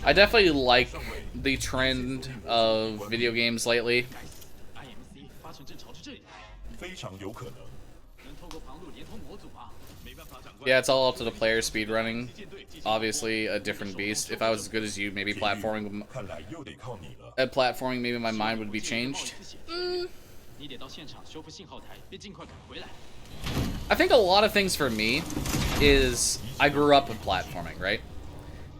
I definitely like the trend of video games lately. Yeah, it's all up to the player speedrunning. Obviously, a different beast. If I was as good as you, maybe platforming... At platforming, maybe my mind would be changed. I think a lot of things for me is I grew up with platforming, right?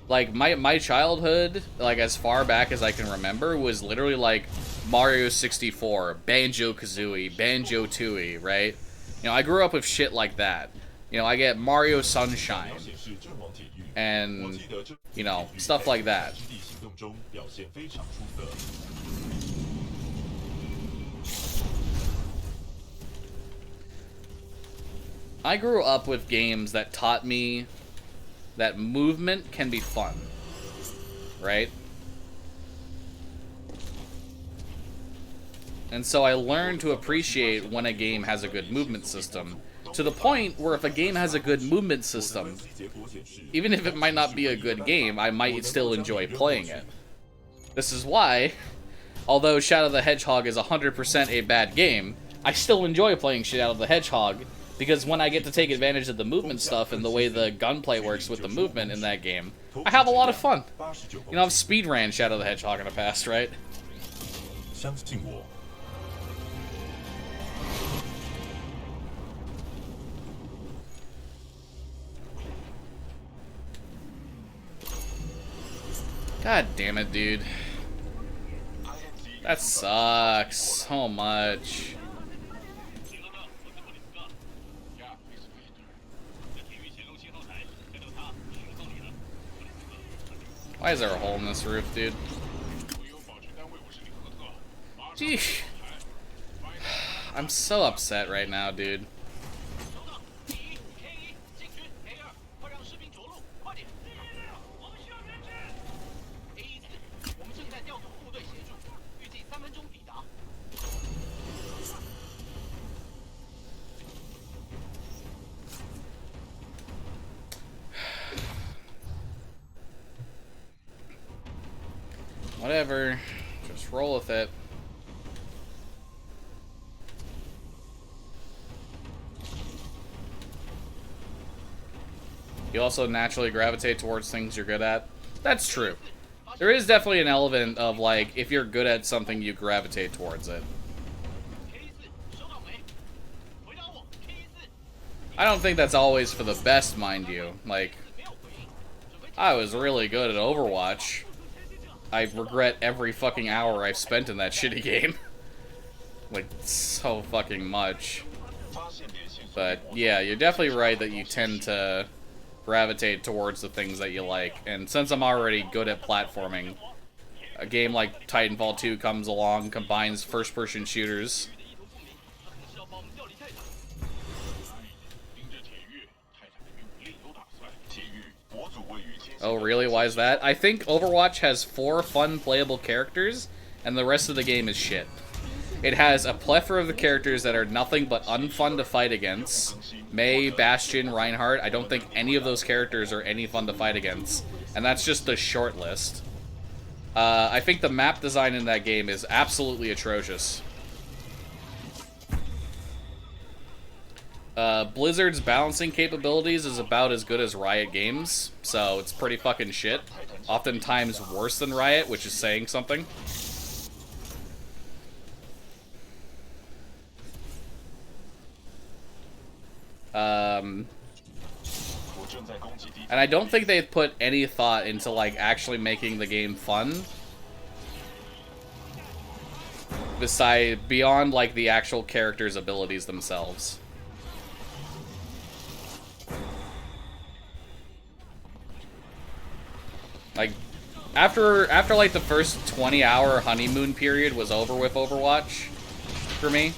Like, my childhood, like, as far back as I can remember, was literally, like, Mario 64, Banjo-Kazooie, Banjo-Tooie, right? You know, I grew up with shit like that. You know, I get Mario Sunshine, and, you know, stuff like that. I grew up with games that taught me that movement can be fun, right? And so I learned to appreciate when a game has a good movement system, to the point where if a game has a good movement system, even if it might not be a good game, I might still enjoy playing it. This is why although Shadow the Hedgehog is 100% a bad game, I still enjoy playing Shadow the Hedgehog, because when I get to take advantage of the movement stuff and the way the gunplay works with the movement in that game, I have a lot of fun. You know, I've speedran Shadow the Hedgehog in the past, right? 相信我。 God damn it, dude. That sucks so much. Why is there a hole in this roof, dude? Gee. I'm so upset right now, dude. Whatever. Just roll with it. You also naturally gravitate towards things you're good at. That's true. There is definitely an element of, like, if you're good at something, you gravitate towards it. I don't think that's always for the best, mind you. Like, I was really good at Overwatch. I regret every fucking hour I've spent in that shitty game. Like, so fucking much. But, yeah, you're definitely right that you tend to gravitate towards the things that you like. And since I'm already good at platforming, a game like Titanfall 2 comes along, combines first-person shooters. Oh, really? Why is that? I think Overwatch has 4 fun playable characters, and the rest of the game is shit. It has a plethora of the characters that are nothing but unfun to fight against. Mei, Bastion, Reinhardt, I don't think any of those characters are any fun to fight against. And that's just the short list. I think the map design in that game is absolutely atrocious. Blizzard's balancing capabilities is about as good as Riot Games, so it's pretty fucking shit. Oftentimes worse than Riot, which is saying something. And I don't think they've put any thought into, like, actually making the game fun. Beyond, like, the actual characters' abilities themselves. Like, after like, the first 20-hour honeymoon period was over with Overwatch, for me,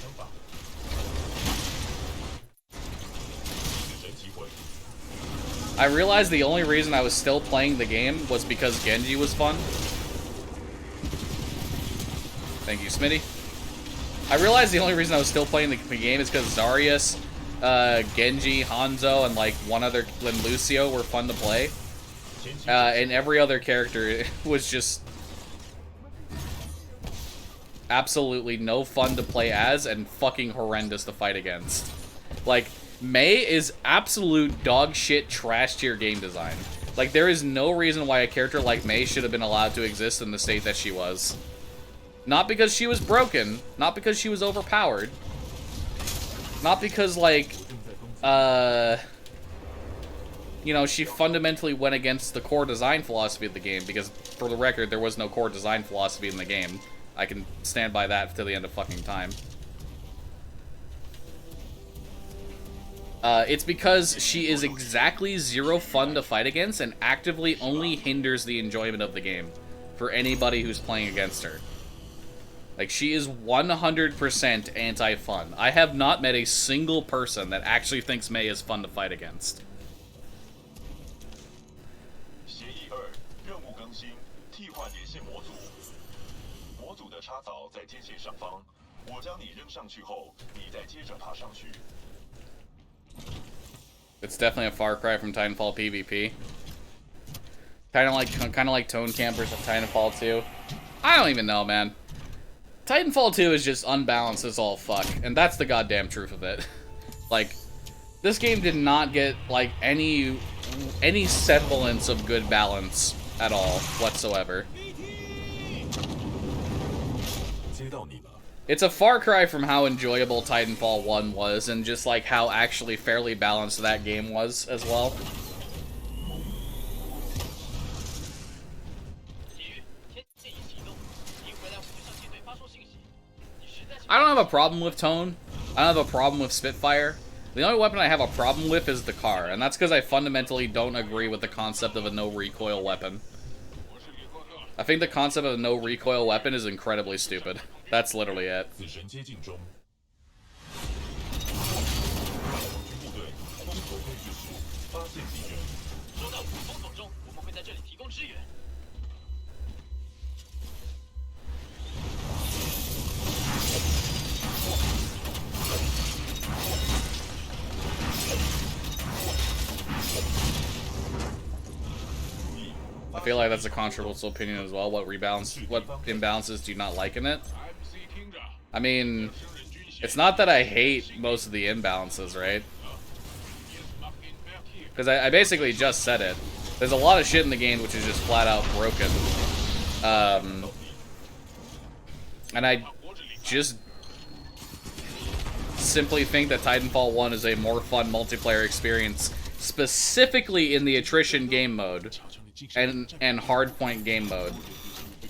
I realized the only reason I was still playing the game was because Genji was fun. Thank you, Smitty. I realized the only reason I was still playing the game is because Zarius, Genji, Hanzo, and like one other, and Lucio were fun to play. And every other character was just absolutely no fun to play as and fucking horrendous to fight against. Like, Mei is absolute dog shit trash tier game design. Like, there is no reason why a character like Mei should have been allowed to exist in the state that she was. Not because she was broken, not because she was overpowered, not because, like, you know, she fundamentally went against the core design philosophy of the game, because, for the record, there was no core design philosophy in the game. I can stand by that till the end of fucking time. It's because she is exactly zero fun to fight against and actively only hinders the enjoyment of the game for anybody who's playing against her. Like, she is 100% anti-fun. I have not met a single person that actually thinks Mei is fun to fight against. It's definitely a far cry from Titanfall PvP. Kind of like Tone Campers of Titanfall 2. I don't even know, man. Titanfall 2 is just unbalanced as all fuck, and that's the goddamn truth of it. Like, this game did not get, like, any semblance of good balance at all, whatsoever. 接到你了。 It's a far cry from how enjoyable Titanfall 1 was, and just, like, how actually fairly balanced that game was, as well. 李玉，天线已启动，您回来我会向舰队发送信息。你实在是 I don't have a problem with Tone. I don't have a problem with Spitfire. The only weapon I have a problem with is the car, and that's because I fundamentally don't agree with the concept of a no-recoil weapon. I think the concept of a no-recoil weapon is incredibly stupid. That's literally it. 死神接近中。军部队封锁控制室，发现敌人。收到，封锁中，我们会在这里提供支援。 I feel like that's a controversial opinion as well. What imbalances do you not like in it? I mean, it's not that I hate most of the imbalances, right? Because I basically just said it. There's a lot of shit in the game which is just flat out broken. And I just simply think that Titanfall 1 is a more fun multiplayer experience, specifically in the attrition game mode and hardpoint game mode,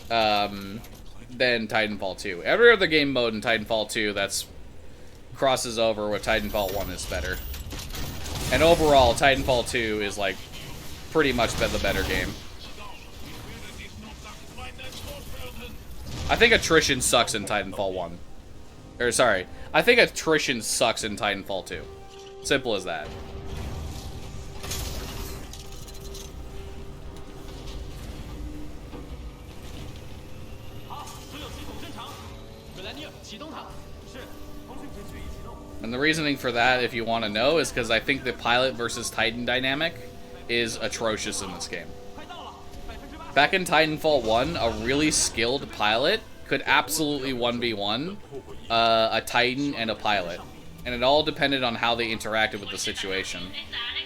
than Titanfall 2. Every other game mode in Titanfall 2 that's crosses over with Titanfall 1 is better. And overall, Titanfall 2 is, like, pretty much the better game. I think attrition sucks in Titanfall 1. Or, sorry. I think attrition sucks in Titanfall 2. Simple as that. 好，所有系统正常。米兰尼尔，启动它。是，通讯程序已启动。 And the reasoning for that, if you want to know, is because I think the pilot versus Titan dynamic is atrocious in this game. 快到了，80%。 Back in Titanfall 1, a really skilled pilot could absolutely 1v1 a Titan and a pilot. And it all depended on how they interacted with the situation.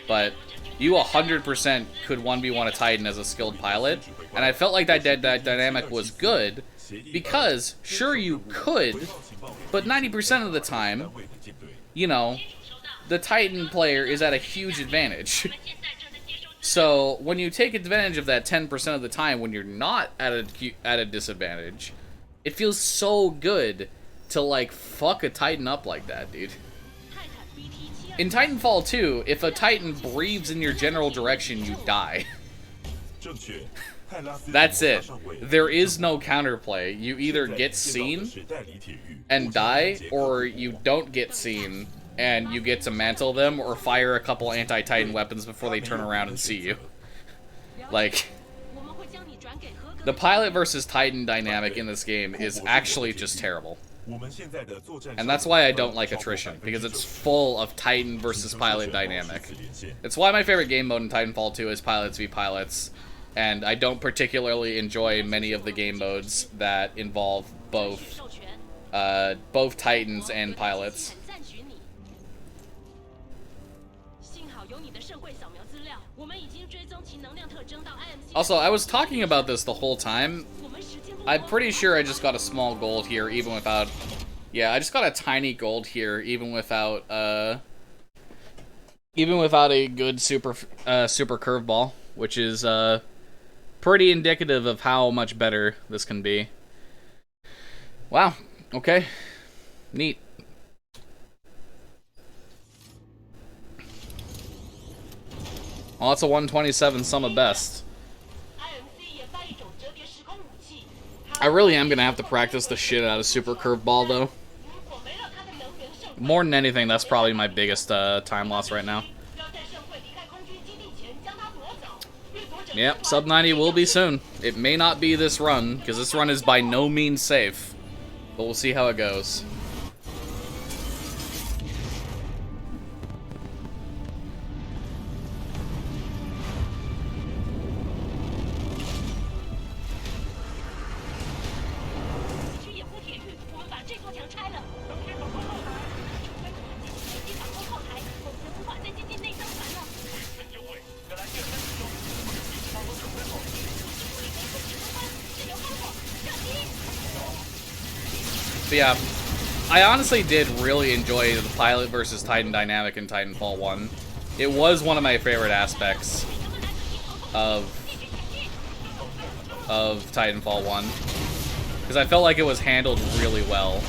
But you 100% could 1v1 a Titan as a skilled pilot, and I felt like that dynamic was good, because, sure you could, but 90% of the time, you know, the Titan player is at a huge advantage. So, when you take advantage of that 10% of the time when you're not at a disadvantage, it feels so good to, like, fuck a Titan up like that, dude. In Titanfall 2, if a Titan breathes in your general direction, you die. 正确。泰拉斯 That's it. There is no counterplay. You either get seen and die, or you don't get seen and you get to mantle them or fire a couple anti-Titan weapons before they turn around and see you. Like, the pilot versus Titan dynamic in this game is actually just terrible. And that's why I don't like attrition, because it's full of Titan versus pilot dynamic. It's why my favorite game mode in Titanfall 2 is pilots v pilots, and I don't particularly enjoy many of the game modes that involve both Titans and pilots. Also, I was talking about this the whole time. I'm pretty sure I just got a small gold here, even without... Yeah, I just got a tiny gold here, even without a good super curveball, which is pretty indicative of how much better this can be. Wow. Okay. Neat. Well, that's a 127 sum of best. I really am gonna have to practice the shit out of super curveball, though. More than anything, that's probably my biggest time loss right now. Yep, sub 90 will be soon. It may not be this run, because this run is by no means safe. But we'll see how it goes. But yeah, I honestly did really enjoy the pilot versus Titan dynamic in Titanfall 1. It was one of my favorite aspects of Titanfall 1. Because I felt like it was handled really well.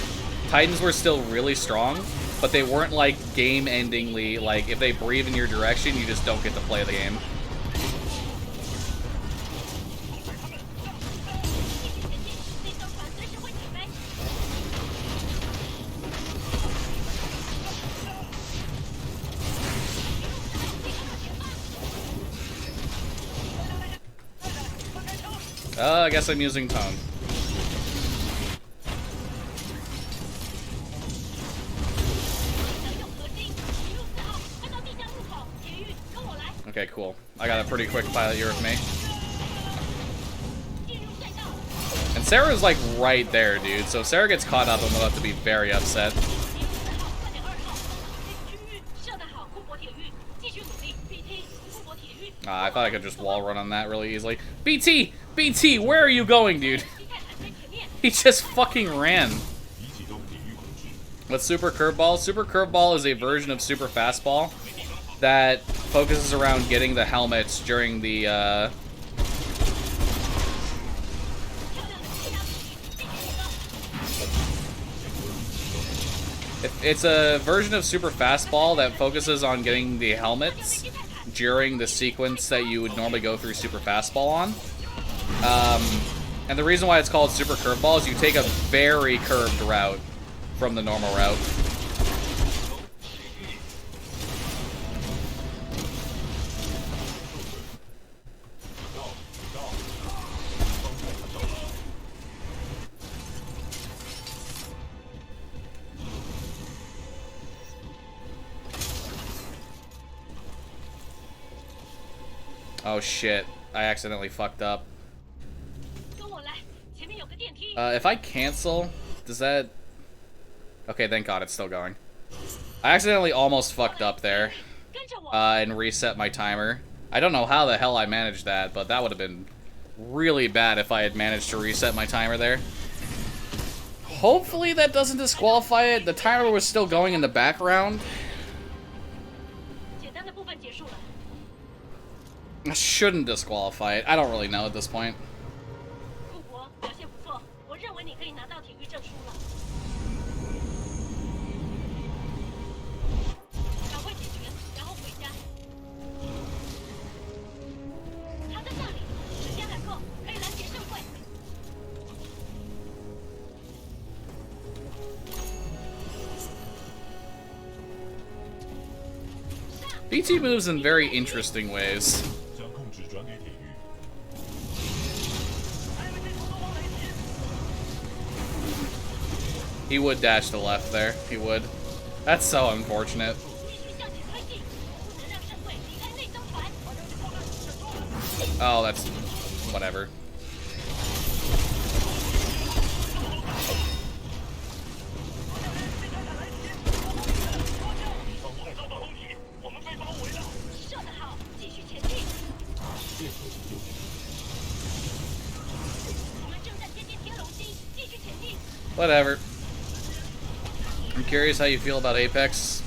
Titans were still really strong, but they weren't like game-endingly, like if they breathe in your direction, you just don't get to play the game. I guess I'm using tone. Okay, cool. I got a pretty quick pilot here with me. And Sarah's like right there, dude. So if Sarah gets caught up, I'm about to be very upset. I thought I could just wall run on that really easily. BT! BT, where are you going, dude? He just fucking ran. What's Super Curveball? Super Curveball is a version of Super Fastball that focuses around getting the helmets during the, It's a version of Super Fastball that focuses on getting the helmets during the sequence that you would normally go through Super Fastball on. And the reason why it's called Super Curveball is you take a very curved route from the normal route. Oh shit, I accidentally fucked up. If I cancel, does that... Okay, thank God it's still going. I accidentally almost fucked up there and reset my timer. I don't know how the hell I managed that, but that would have been really bad if I had managed to reset my timer there. Hopefully that doesn't disqualify it. The timer was still going in the background. I shouldn't disqualify it. I don't really know at this point. BT moves in very interesting ways. He would dash to the left there. He would. That's so unfortunate. Oh, that's... whatever. Whatever. I'm curious how you feel about Apex.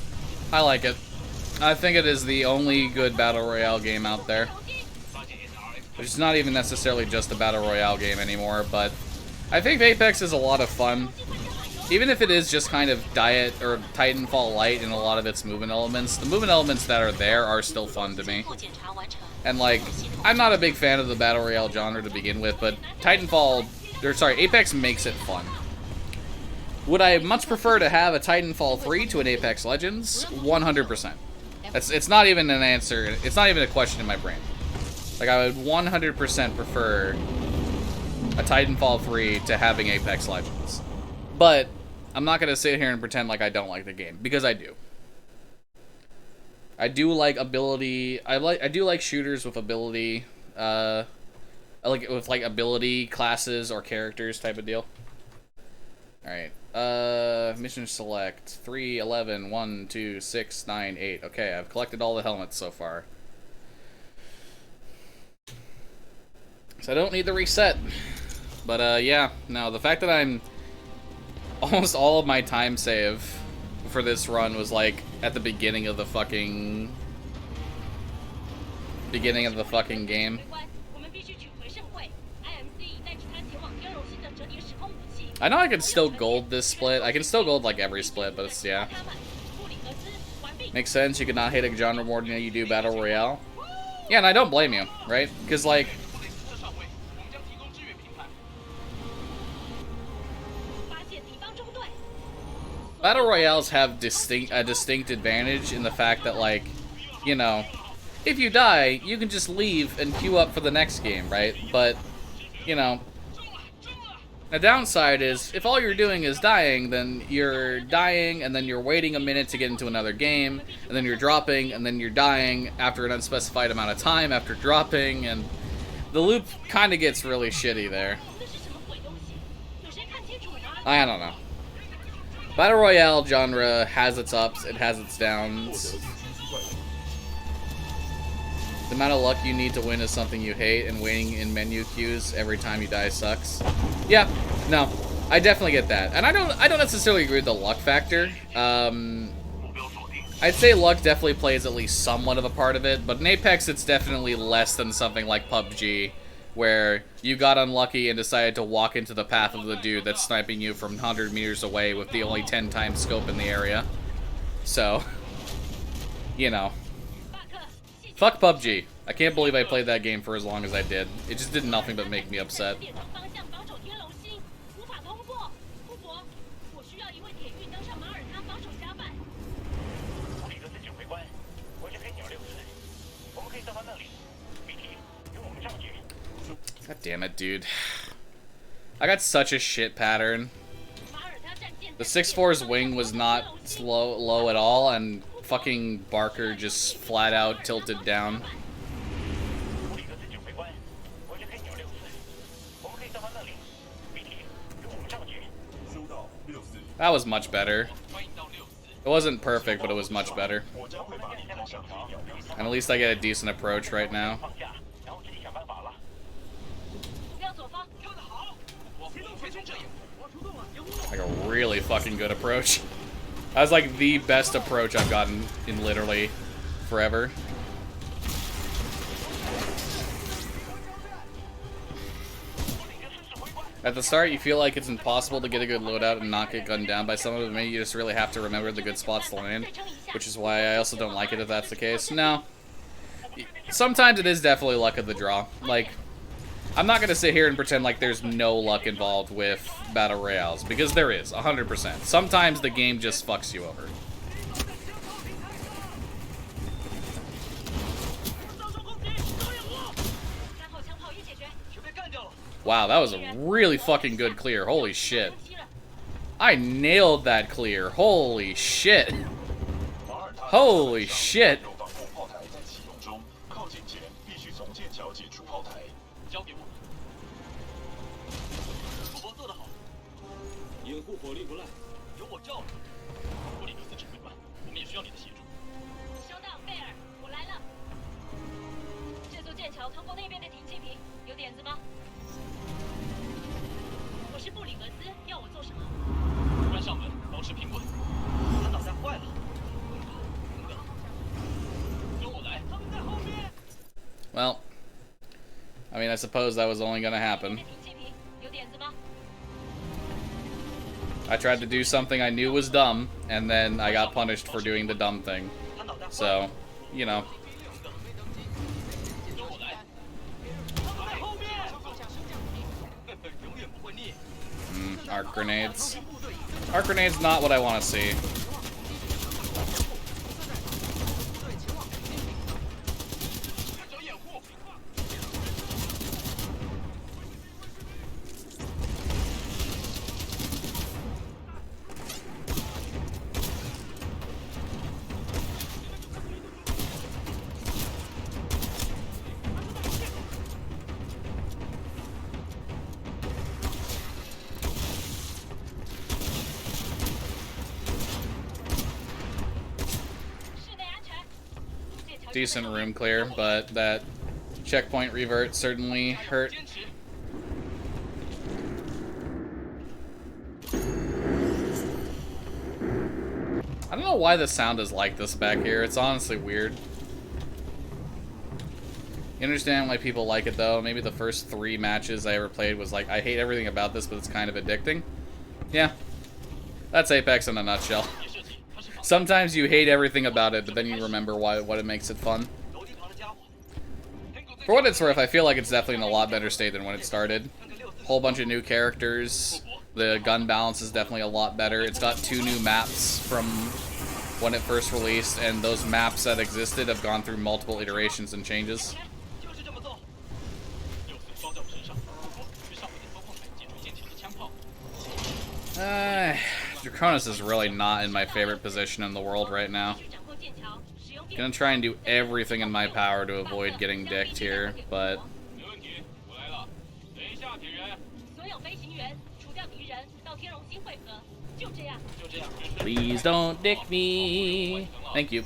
I like it. I think it is the only good Battle Royale game out there. It's not even necessarily just a Battle Royale game anymore, but I think Apex is a lot of fun. Even if it is just kind of Diet or Titanfall Light in a lot of its movement elements, the movement elements that are there are still fun to me. And like, I'm not a big fan of the Battle Royale genre to begin with, but Apex makes it fun. Would I much prefer to have a Titanfall 3 to an Apex Legends? 100%. It's not even an answer. It's not even a question in my brain. Like, I would 100% prefer a Titanfall 3 to having Apex Legends. But I'm not gonna sit here and pretend like I don't like the game, because I do. I do like ability. I do like shooters with ability. With ability classes or characters type of deal. All right. Mission select 3, 11, 1, 2, 6, 9, 8. Okay, I've collected all the helmets so far. So I don't need the reset. But yeah, no, the fact that I'm almost all of my time save for this run was like at the beginning of the fucking game. 我们必须取回盛会。IMC 带其他前往天龙星的折叠时空武器。 I know I can still gold this split. I can still gold like every split, but it's, yeah. 布里格斯完毕。 Makes sense. You cannot hate a genre more than you do Battle Royale. Yeah, and I don't blame you, right? Because, like, 布雷斯特上尉，我们将提供支援平台。 发现敌方中队。 Battle Royales have a distinct advantage in the fact that, like, you know, if you die, you can just leave and queue up for the next game, right? But, you know, the downside is, if all you're doing is dying, then you're dying, and then you're waiting a minute to get into another game, and then you're dropping, and then you're dying after an unspecified amount of time after dropping, and the loop kind of gets really shitty there. 这是什么鬼东西？有谁看清楚了吗？ I don't know. Battle Royale genre has its ups, it has its downs. The amount of luck you need to win is something you hate, and waiting in menu queues every time you die sucks. Yeah, no, I definitely get that, and I don't necessarily agree with the luck factor. I'd say luck definitely plays at least somewhat of a part of it, but in Apex it's definitely less than something like PUBG, where you got unlucky and decided to walk into the path of the dude that's sniping you from 100 meters away with the only 10 times scope in the area. So, you know. 巴克，谢谢。 Fuck PUBG. I can't believe I played that game for as long as I did. It just did nothing but make me upset. 变成方向防守天龙星，无法通过。富伯，我需要一位铁玉登上马耳他防守甲板。布里格斯指挥官，我是黑鸟6次，我们可以到他那里。谜题与我们上去。 God damn it, dude. I got such a shit pattern. 马耳他战舰 The 6-4's wing was not low at all, and fucking Barker just flat out tilted down. 布里格斯指挥官，我是黑鸟6次，我们可以到他那里。谜题与我们上去。收到64， That was much better. 欢迎到六四。 It wasn't perfect, but it was much better. 我将会把你抛向黑鸟6 And at least I get a decent approach right now. 放下，然后自己想办法了。目标左方。跳得好，我发动追踪阵营。我出动了，掩护我。 Like a really fucking good approach. That was like the best approach I've gotten in literally forever. At the start, you feel like it's impossible to get a good loadout and not get gunned down by someone, but maybe you just really have to remember the good spots to land, which is why I also don't like it if that's the case. No. Sometimes it is definitely luck of the draw. Like, I'm not going to sit here and pretend like there's no luck involved with Battle Royales, because there is, 100%. Sometimes the game just fucks you over. 遭受攻击，导演我。 3号枪炮已解决。 全被干掉了。 Wow, that was a really fucking good clear. Holy shit. I nailed that clear. Holy shit. Holy shit. 有防空炮台在启用中，靠近前必须从剑桥解除炮台。交给我。主播做得好，掩护火力不赖。有我罩着。布里格斯指挥官，我们也需要你的协助。收到，贝尔，我来了。这座剑桥通过那边的停气坪，有点子吗？我是布里格斯，要我做什么？关上门，保持平稳。他脑袋坏了。跟我来。他们在后面。 Well, I mean, I suppose that was only gonna 那边 happen. 的停气坪，有点子吗？ I tried to do something I knew was dumb, and then I got punished for doing the dumb thing. 他脑袋坏了。 So, you know. 跟我来。他们在后面。永远不会腻。 Arc grenades. Arc grenades not what I want to see. 跟着掩护。 室内安全。剑桥 Decent room clear, but that checkpoint revert certainly hurt. 坚持。why the sound is like this back here. It's honestly weird. You understand why people like it, though? Maybe the first 3 matches I ever played was like, I hate everything about this, but it's kind of addicting. Yeah. That's Apex in a nutshell. Sometimes you hate everything about it, but then you remember what it makes it fun. For what it's worth, I feel like it's definitely in a lot better state than when it started. Whole bunch of new characters. The gun balance is definitely a lot better. It's got 2 new maps from when it first released, and those maps that existed have gone through multiple iterations and changes. Draconis is really not in my favorite position in the world right now. Gonna try and do everything in my power to avoid getting dicked here, but... Please don't dick me. Thank you.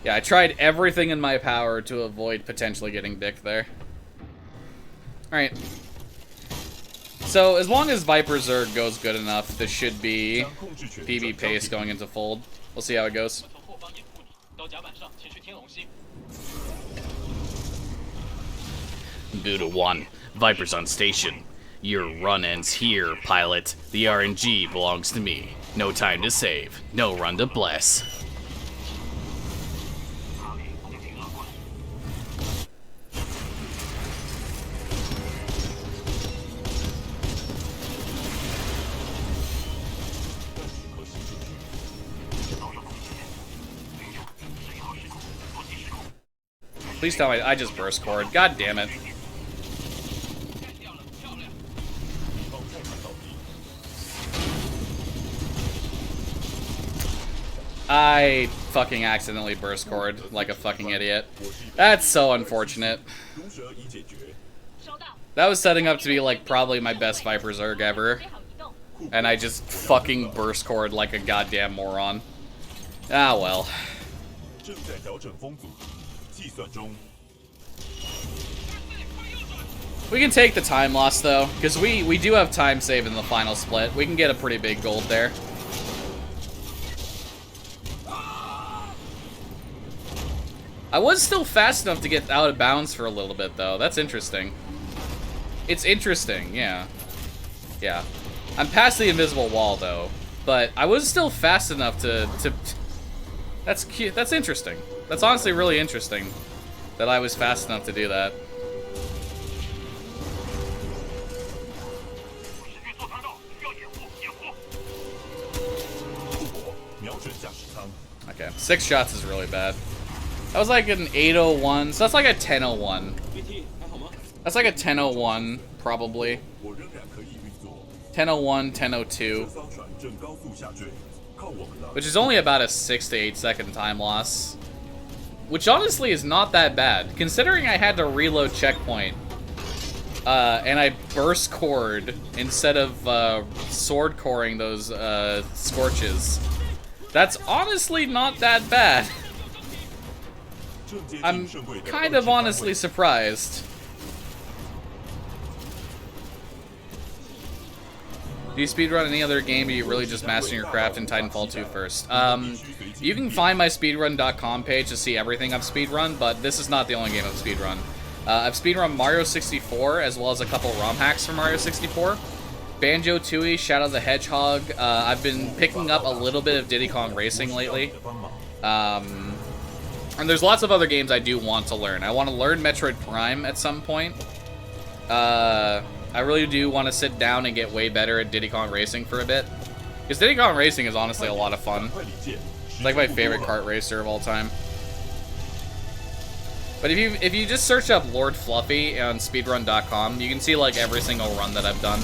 Yeah, I tried everything in my power to avoid potentially getting dicked there. Alright. So, as long as Viper Zerg goes good enough, this should be PB pace going into Fold. We'll see how it goes. Buda 1, Viper's on station. Your run ends here, pilot. The RNG belongs to me. No time to save. No run to bless. Please tell me I just burst cord. God damn it. I fucking accidentally burst cord like a fucking idiot. That's so unfortunate. That was setting up to be like probably my best Viper Zerg ever. And I just fucking burst cord like a goddamn moron. Ah well. We can take the time loss though, because we do have time save in the final split. We can get a pretty big gold there. I was still fast enough to get out of bounds for a little bit though. That's interesting. It's interesting, yeah. Yeah. I'm past the invisible wall though, but I was still fast enough to That's cute. That's interesting. That's honestly really interesting that I was fast enough to do that. Okay, 6 shots is really bad. That was like an 801, so that's like a 1001. That's like a 1001, probably. 1001, 1002. Which is only about a 6 to 8 second time loss. Which honestly is not that bad, considering I had to reload checkpoint. And I burst cord instead of sword coring those scorches. That's honestly not that bad. I'm kind of honestly surprised. Do you speedrun any other game, or are you really just mastering your craft in Titanfall 2 first? You can find my speedrun.com page to see everything I've speedrun, but this is not the only game I've speedrun. I've speedrun Mario 64, as well as a couple ROM hacks for Mario 64. Banjo-Tooie, Shadow the Hedgehog. I've been picking up a little bit of Diddy Kong Racing lately. And there's lots of other games I do want to learn. I want to learn Metroid Prime at some point. I really do want to sit down and get way better at Diddy Kong Racing for a bit. Because Diddy Kong Racing is honestly a lot of fun. It's like my favorite kart racer of all time. But if you just search up Lord Fluffy on speedrun.com, you can see like every single run that I've done.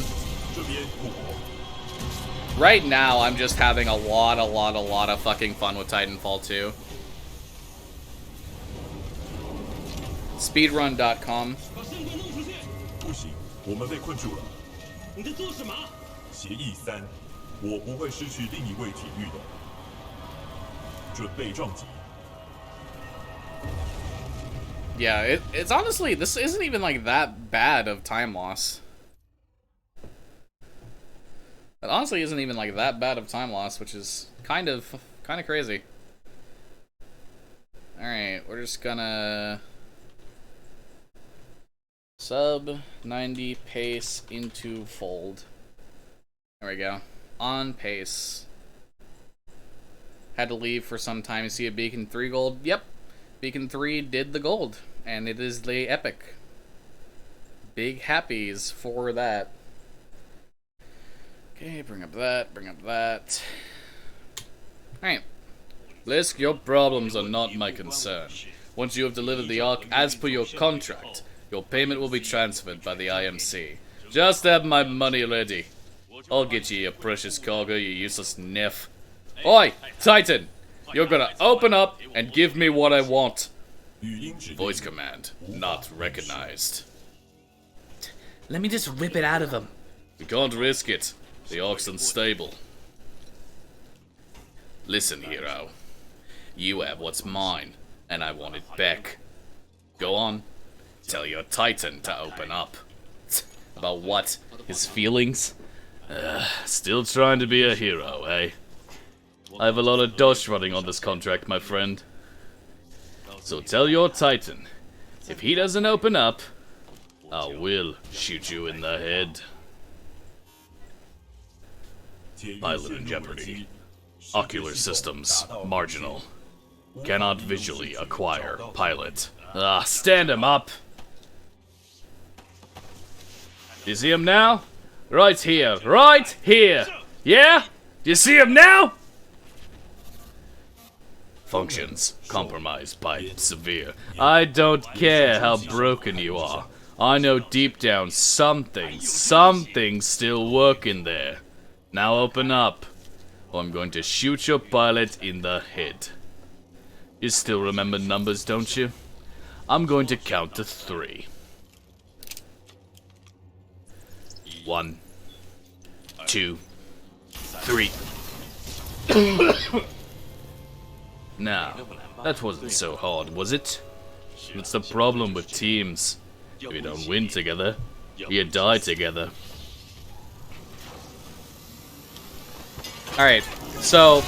Right now, I'm just having a lot of fucking fun with Titanfall 2. Speedrun.com. 不行，我们被困住了。你在做什么？协议3，我不会失去另一位体育的。准备撞击。Yeah, it's honestly, this isn't even like that bad of time loss. It honestly isn't even like that bad of time loss, which is kind of Kind of crazy. Alright, we're just gonna sub 90 pace into fold. There we go. On pace. Had to leave for some time to see a Beacon 3 gold. Yep. Beacon 3 did the gold. And it is the epic. Big happies for that. Okay, bring up that, bring up that. Alright. Lisk, your problems are not my concern. Once you have delivered the Ark as per your contract, your payment will be transferred by the IMC. Just have my money ready. I'll get you your precious cargo, you useless niff. Oi, Titan! You're gonna open up and give me what I want. Voice command, not recognized. Let me just rip it out of him. We can't risk it. The Ark's unstable. Listen, hero. You have what's mine, and I want it back. Go on. Tell your Titan to open up. About what? His feelings? Still trying to be a hero, eh? I have a lot of dosh running on this contract, my friend. So tell your Titan, if he doesn't open up, I will shoot you in the head. Pilot in jeopardy. Ocular systems, marginal. Cannot visually acquire pilot. Stand him up! You see him now? Right here, right here! Yeah? You see him now? Functions compromised by severe. I don't care how broken you are. I know deep down something's still working there. Now open up, or I'm going to shoot your pilot in the head. You still remember numbers, don't you? I'm going to count to 3. 1, 2, 3. Now, that wasn't so hard, was it? That's the problem with teams. If you don't win together, you die together. Alright, so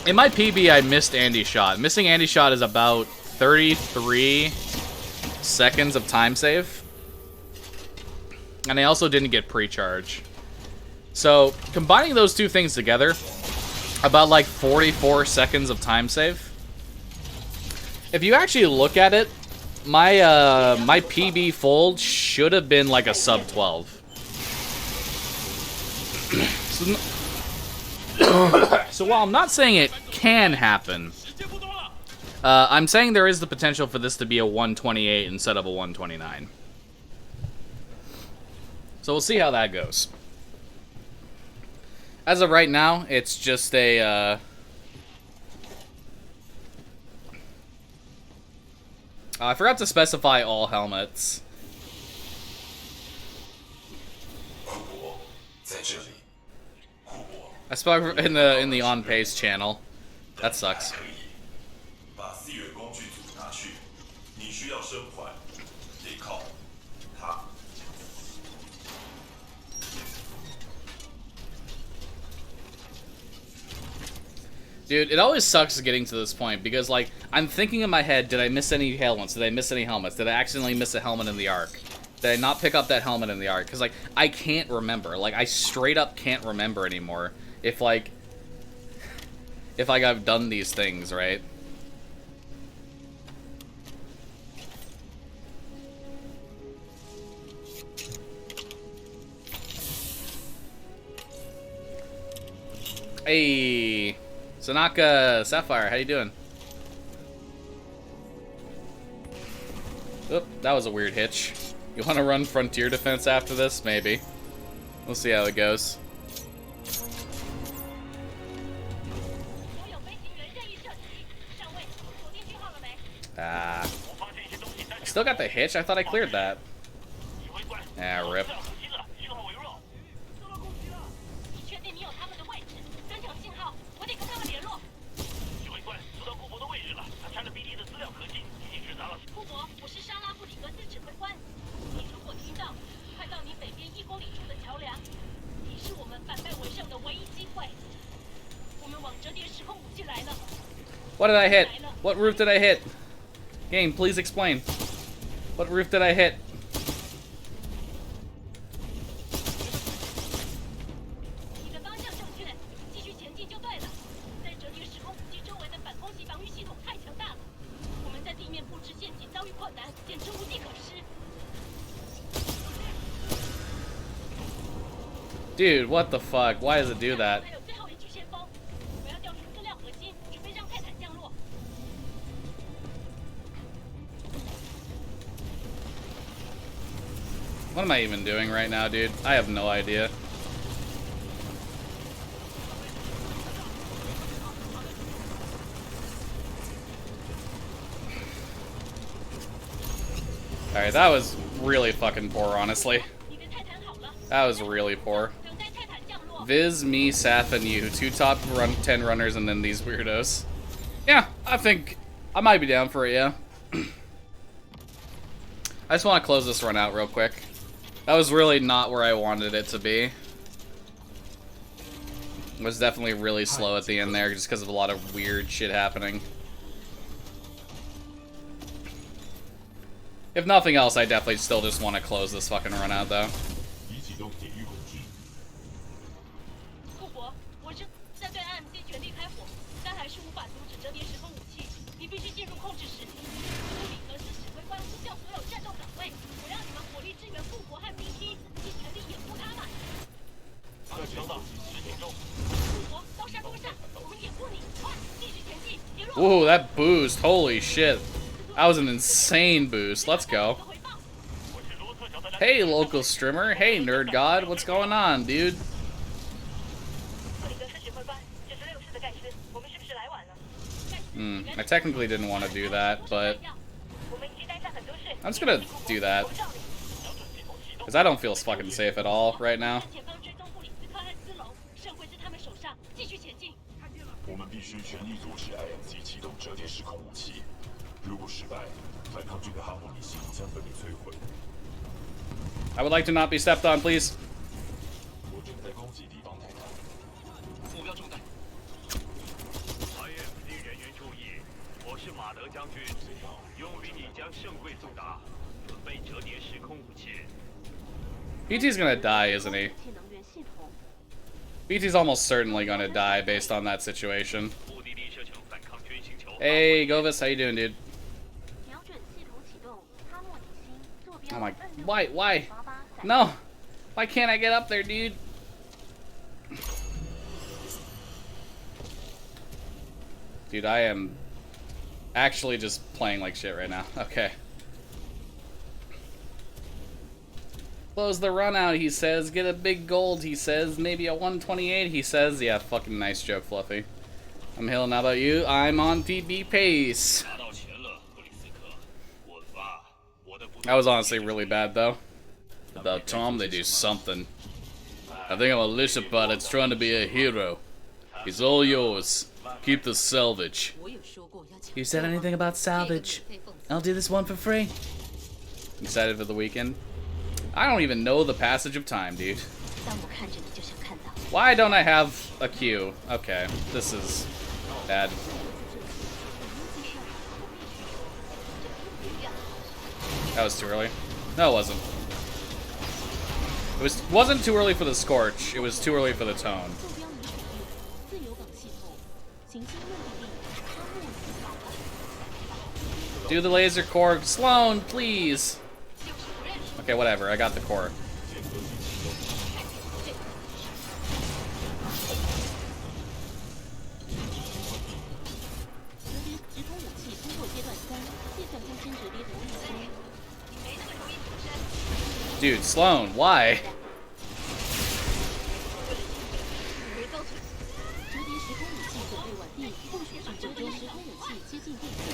in my PB I missed Andy's shot. Missing Andy's shot is about 33 seconds of time save. And I also didn't get pre-charge. So combining those two things together, about like 44 seconds of time save. If you actually look at it, my my PB fold should have been like a sub 12. So while I'm not saying it can happen, I'm saying there is the potential for this to be a 128 instead of a 129. So we'll see how that goes. As of right now, it's just a I forgot to specify all helmets. I spoke in the on pace channel. That sucks. Dude, it always sucks getting to this point because, like, I'm thinking in my head, did I miss any helmets? Did I miss any helmets? Did I accidentally miss a helmet in the Ark? Did I not pick up that helmet in the Ark? Because, like, I can't remember. Like, I straight up can't remember anymore if, like, I've done these things, right? Hey, Sanaka Sapphire, how you doing? Oop, that was a weird hitch. You want to run Frontier Defense after this? Maybe. We'll see how it goes. Still got the hitch? I thought I cleared that. Ah, rip. 们往折叠时空武器来了。 What did I hit? What roof did I hit? Game, please explain. What roof did I hit? 你的方向正确，继续前进就对了。在折叠时空武器周围的反空袭防御系统太强大了，我们在地面布置陷阱遭遇困难，简直无计可施。 Dude, what the fuck? Why does it do that? 还有最后一具先锋，我要调出各辆核心，准备让泰坦降落。 What am I even doing right now, dude? I have no idea. Alright, that was really fucking poor, honestly. 你的泰坦好了， That was really poor. 等待泰坦降落。 Viz, me, Saf, and you. 2 top 10 runners and then these weirdos. Yeah, I think I might be down for it, yeah. I just want to close this run out real quick. That was really not where I wanted it to be. It was definitely really slow at the end there just because of a lot of weird shit happening. If nothing else, I definitely still just want to close this fucking run out, though. 已启动铁域控制。库珀，我是在对 IMC 全力开火，但还是无法阻止折叠时空武器。你必须进入控制室，处理核心指挥官呼叫所有战斗岗位。我让你们火力支援库珀和 BP， 尽全力掩护他们。快调到10点钟。库珀，刀山攻上，我们掩护你，快，继续前进，别落后。 Ooh, that boost. Holy shit. That was an insane boost. Let's go. 我是罗特角的蓝。 Hey, local streamer. Hey, Nerd God. What's going on, dude? 克里格斯指挥官，这是6师的盖斯，我们是不是来晚了？ I technically didn't want to do that, but 我们已经待在很多事。 I'm just gonna do that. 我照你。 Because I don't feel fucking safe at all right now. 前方追踪布里斯科和斯隆，圣会在他们手上，继续前进。我们必须全力阻止 IMC 启动折叠时空武器。如果失败，反抗军的哈姆尼系将会被摧毁。 I would like to not be stepped on, please. 我正在攻击敌方泰坦。目标中弹。IMC 人员注意，我是马德将军，佣兵已将圣柜送达，准备折叠时空武器。 BT's gonna die, isn't he? BT's almost certainly gonna die based on that situation. 目的地设成反抗军星球。 Hey, Govis, how you doing, dude? 瞄准系统启动，哈莫里星坐标 Oh my... Why? No! Why can't I get up there, dude? Dude, I am actually just playing like shit right now. Okay. Close the run out, he says. Get a big gold, he says. Maybe a 128, he says. Yeah, fucking nice joke, Fluffy. I'm Hill, how about you? I'm on PB pace. 拿到钱了，布里斯科。我发，我的部队 That was honestly really bad, though. About Tom, they do something. I think I'm a Lishapa that's trying to be a hero. He's all yours. Keep the salvage. You said anything about salvage? I'll do this one for free. Excited for the weekend? I don't even know the passage of time, dude. 当我看着你就想看到。 Why don't I have a Q? Okay, this is bad. That was too early. No, it wasn't. Wasn't too early for the Scorch. It was too early for the Tone. 坐标已锁定，自由港系统，行星目的地哈莫里岛。 Do the laser core. Sloan, please. Okay, whatever. I got the core. Dude, Sloan, why?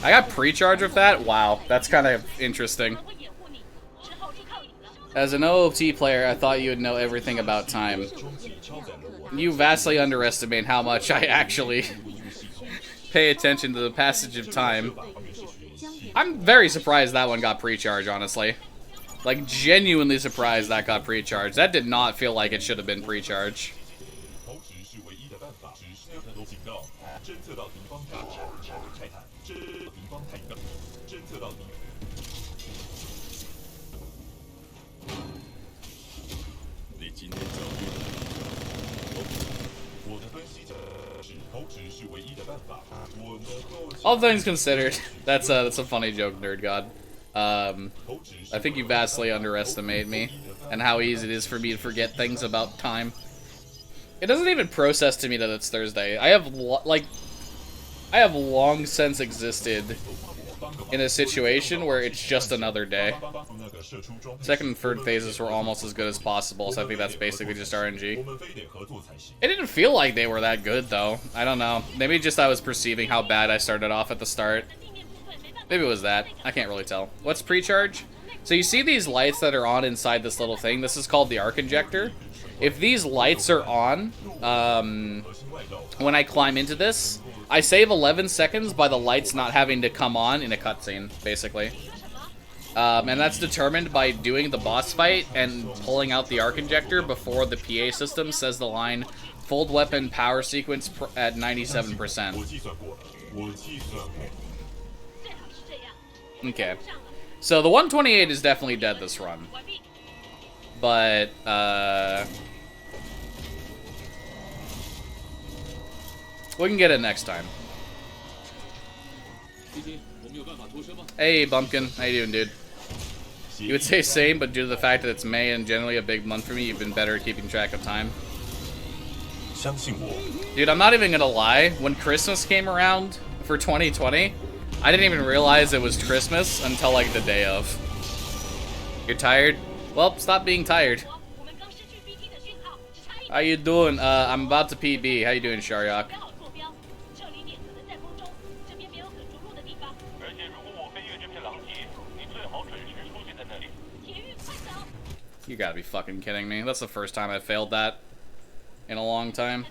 I got pre-charge with that? Wow, that's kind of interesting. As an OOT player, I thought you would know everything about time. You vastly underestimate how much I actually pay attention to the passage of time. I'm very surprised that one got pre-charge, honestly. Like, genuinely surprised that got pre-charge. That did not feel like it should have been pre-charge. 投掷是唯一的办法。指示都警告， All things considered, that's a funny joke, Nerd God. I think you vastly underestimate me and how easy it is for me to forget things about time. It doesn't even process to me that it's Thursday. I have long since existed in a situation where it's just another day. Second and third phases were almost as good as possible, so I think that's basically just RNG. It didn't feel like they were that good, though. I don't know. Maybe just I was perceiving how bad I started off at the start. Maybe it was that. I can't really tell. What's pre-charge? So you see these lights that are on inside this little thing? This is called the arc injector. If these lights are on, when I climb into this, I save 11 seconds by the lights not having to come on in a cutscene, basically. And that's determined by doing the boss fight and pulling out the arc injector before the PA system says the line, "Fold weapon power sequence at 97%. Okay. So the 128 is definitely dead this run. But, we can get it next time. Hey, Bumpkin. How you doing, dude? You would say same, but due to the fact that it's May and generally a big month for me, you've been better at keeping track of time. Dude, I'm not even gonna lie. When Christmas came around for 2020, I didn't even realize it was Christmas until, like, the day of. You're tired? Well, stop being tired. How you doing? I'm about to PB. How you doing, Sharyak? You gotta be fucking kidding me. That's the first time I failed that in a long time.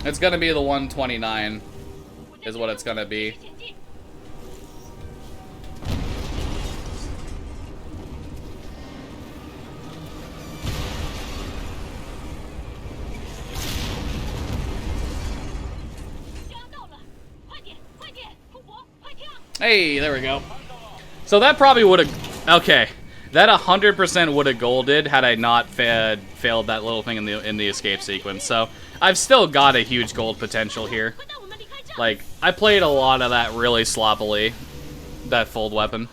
It's gonna be the 129, is what it's gonna be. Hey, there we go. So that probably would have... Okay. That 100% would have golded had I not failed that little thing in the escape sequence. So I've still got a huge gold potential here. Like, I played a lot of that really sloppily. That fold weapon.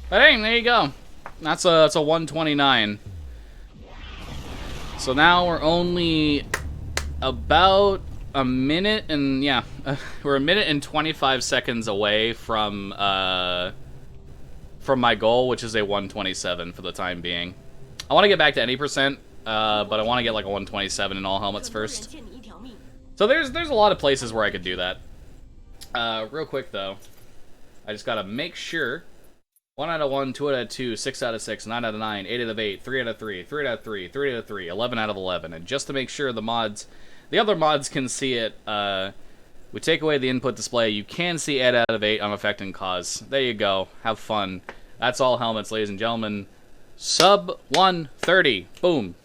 But hey, there you go. That's a 129. So now we're only about a minute and, yeah, we're a minute and 25 seconds away from my goal, which is a 127 for the time being. I want to get back to any percent, but I want to get like a 127 in all helmets first. So there's a lot of places where I could do that. Real quick though, I just gotta make sure. 1 out of 1, 2 out of 2, 6 out of 6, 9 out of 9, 8 out of 8, 3 out of 3, 3 out of 3, 3 out of 3, 11 out of 11. And just to make sure the other mods can see it, we take away the input display. You can see 8 out of 8 on effect and cause. There you go. Have fun. That's all helmets, ladies and gentlemen. Sub 130. Boom.